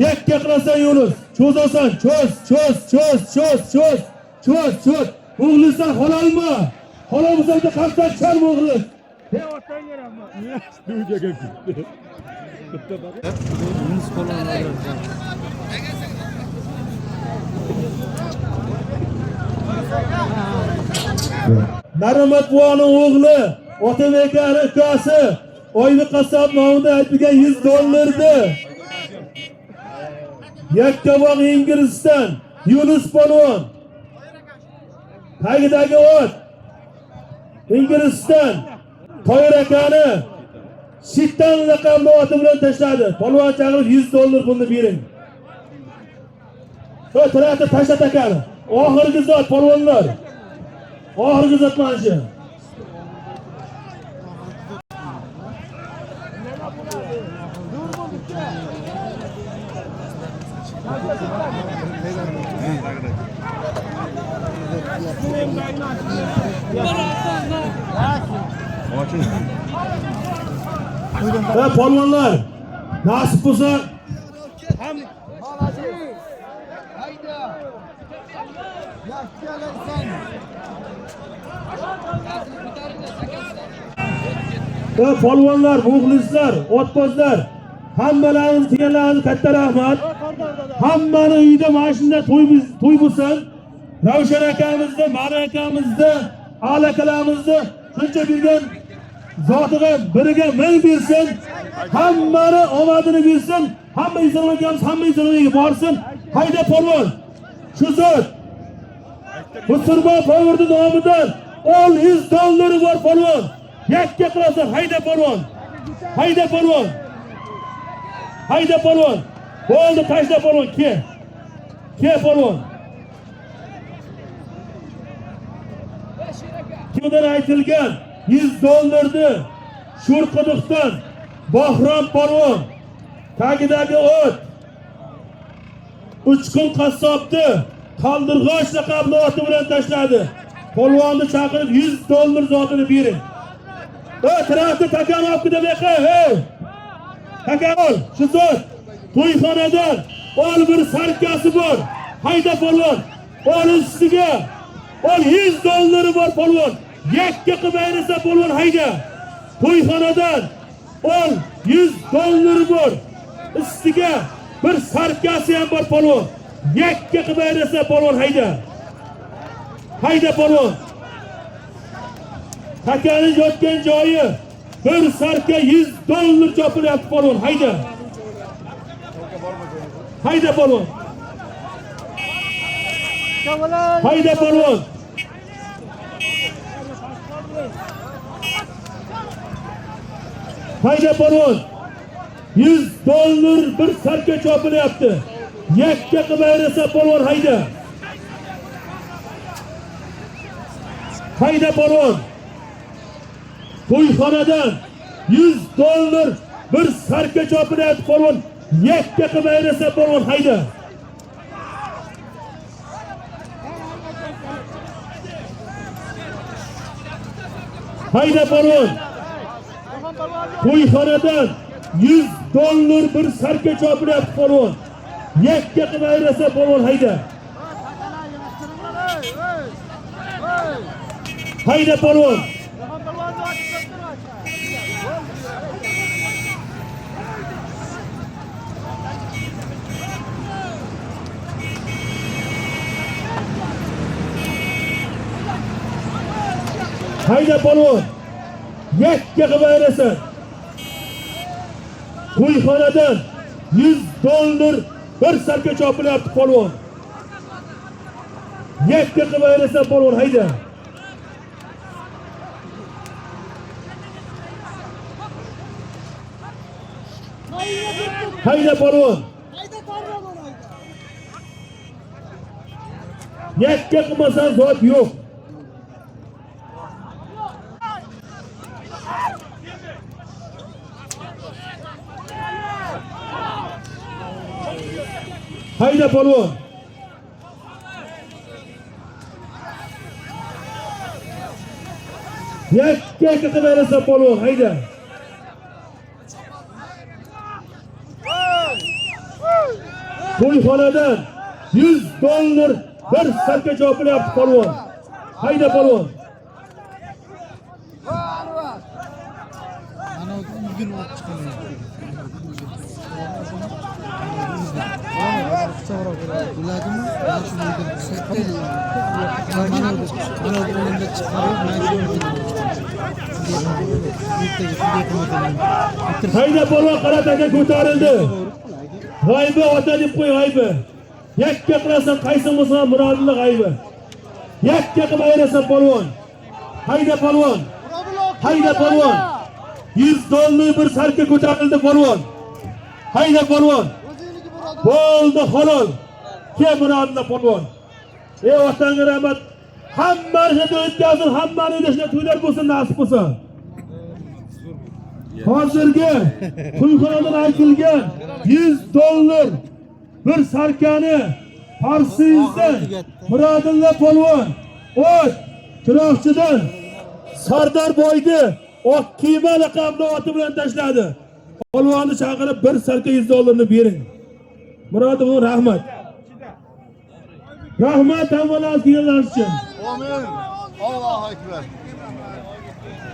Speaker 2: Yakka qilasan Yunus. Cho'zasan, cho'z. O'g'lisan halolmi? Halol bo'lsa qasdan char o'g'li. Ey otangga rahmat.
Speaker 3: Studiyaga ketdi.
Speaker 1: Yunus polvon
Speaker 2: Narimat buvaning o'g'li Otabek akasi Oybek qassob nomida aytilgan 100 dollardi. Yakkabog' Inglizdan Yunus polvon tagidagi o't Inglizdan Toyir akani Shittan laqabli oti bilan tashladi. Polvon chaqirib 100 dollar pulni bering. Traktor tashlat akani. Oxirgi zot polvonlar. Oxirgi zot mana shu. Polvonlar nasib bo'lsa polvonlar, muxlislar, otbozlar, hammalarimiz kelganlarga katta rahmat. Hammani uyida mana shunday to'y bo'lsin. Ravshan akamizni, Mari akamizni, Ali akalarimizni shuncha bergan zotiga biriga ming bersin. Hammani omadini bersin. Hamma insonlarimiz hamma insonlarga borsin. Hayda polvon. Shu zot Musulmon Power'ning nomidan 100 dollari bor polvon. Yakka qilasan, hayda polvon. Bo'ldi, tashla polvon, ke polvon. Kimdan aytilgan 100 dollarni Sho'rquduqdan Bahrom polvon tagidagi o't Uchqun qassobni Qaldirg'och laqabli oti bilan tashladi. Polvonni chaqirib 100 dollar zotini bering. Traktor takani olib kedabeqa, takan ol, shu zot to'yxonadan bir sarkasi bor. Hayda polvon. Ustiga 100 dollari bor polvon. Yakka qilib ayrasa polvon hayda. To'yxonadan 100 dollari bor. Ustiga bir sarkasi ham bor polvon. Yakka qilib ayrasa polvon hayda. Hayda polvon. Takani yotgan joyi bir sarka $100 chopilyapti polvon. Hayda. Hayda polvon. Hayda polvon. Hayda polvon. $100 bir sarka chopilyapti. Yakka qilib ayrasa polvon hayda. Hayda polvon. To'yxonadan $100 bir sarka chopilyapti polvon. Yakka qilib ayrasa polvon hayda. Hayda polvon. To'yxonadan $100 bir sarka chopilyapti polvon. Yakka qilib ayrasa polvon hayda. Hayda polvon. Hayda polvon. Yakka qilib ayrasa. To'yxonadan $100 bir sarka chopilyapti polvon. Yakka qilib ayrasa polvon hayda. Hayda polvon. Yakka qilmasan zot yo'q. Hayda polvon. Yakka qilib ayrasa polvon hayda. To'yxonadan $100 bir sarka chopilyapti polvon. Hayda polvon. Hayda polvon qarataga ko'tarildi. G'aybi ota deb qo'y g'aybi. Yakka qilasan qaysi bo'lsa murodli g'aybi. Yakka qilib ayrasan polvon. Hayda polvon. Hayda polvon. $100 bir sarka ko'tarildi polvon. Hayda polvon. Bo'ldi halol. Ke murodli polvon. Ey otangga rahmat. Hammani o'tkazsin, hammani idishlar to'ylar bo'lsin, nasib bo'lsin. Hozirgi to'yxonadan aytilgan $100 bir sarkani Farsiyizdan Murodilla polvon o't Chiroqchidan Sardor boyni oq kiyma laqabli oti bilan tashladi. Polvonni chaqirib bir sarka $100 bering. Murodilla rahmat. Rahmat avvalaz kelganlar uchun.
Speaker 3: Amin. Allohu akbar.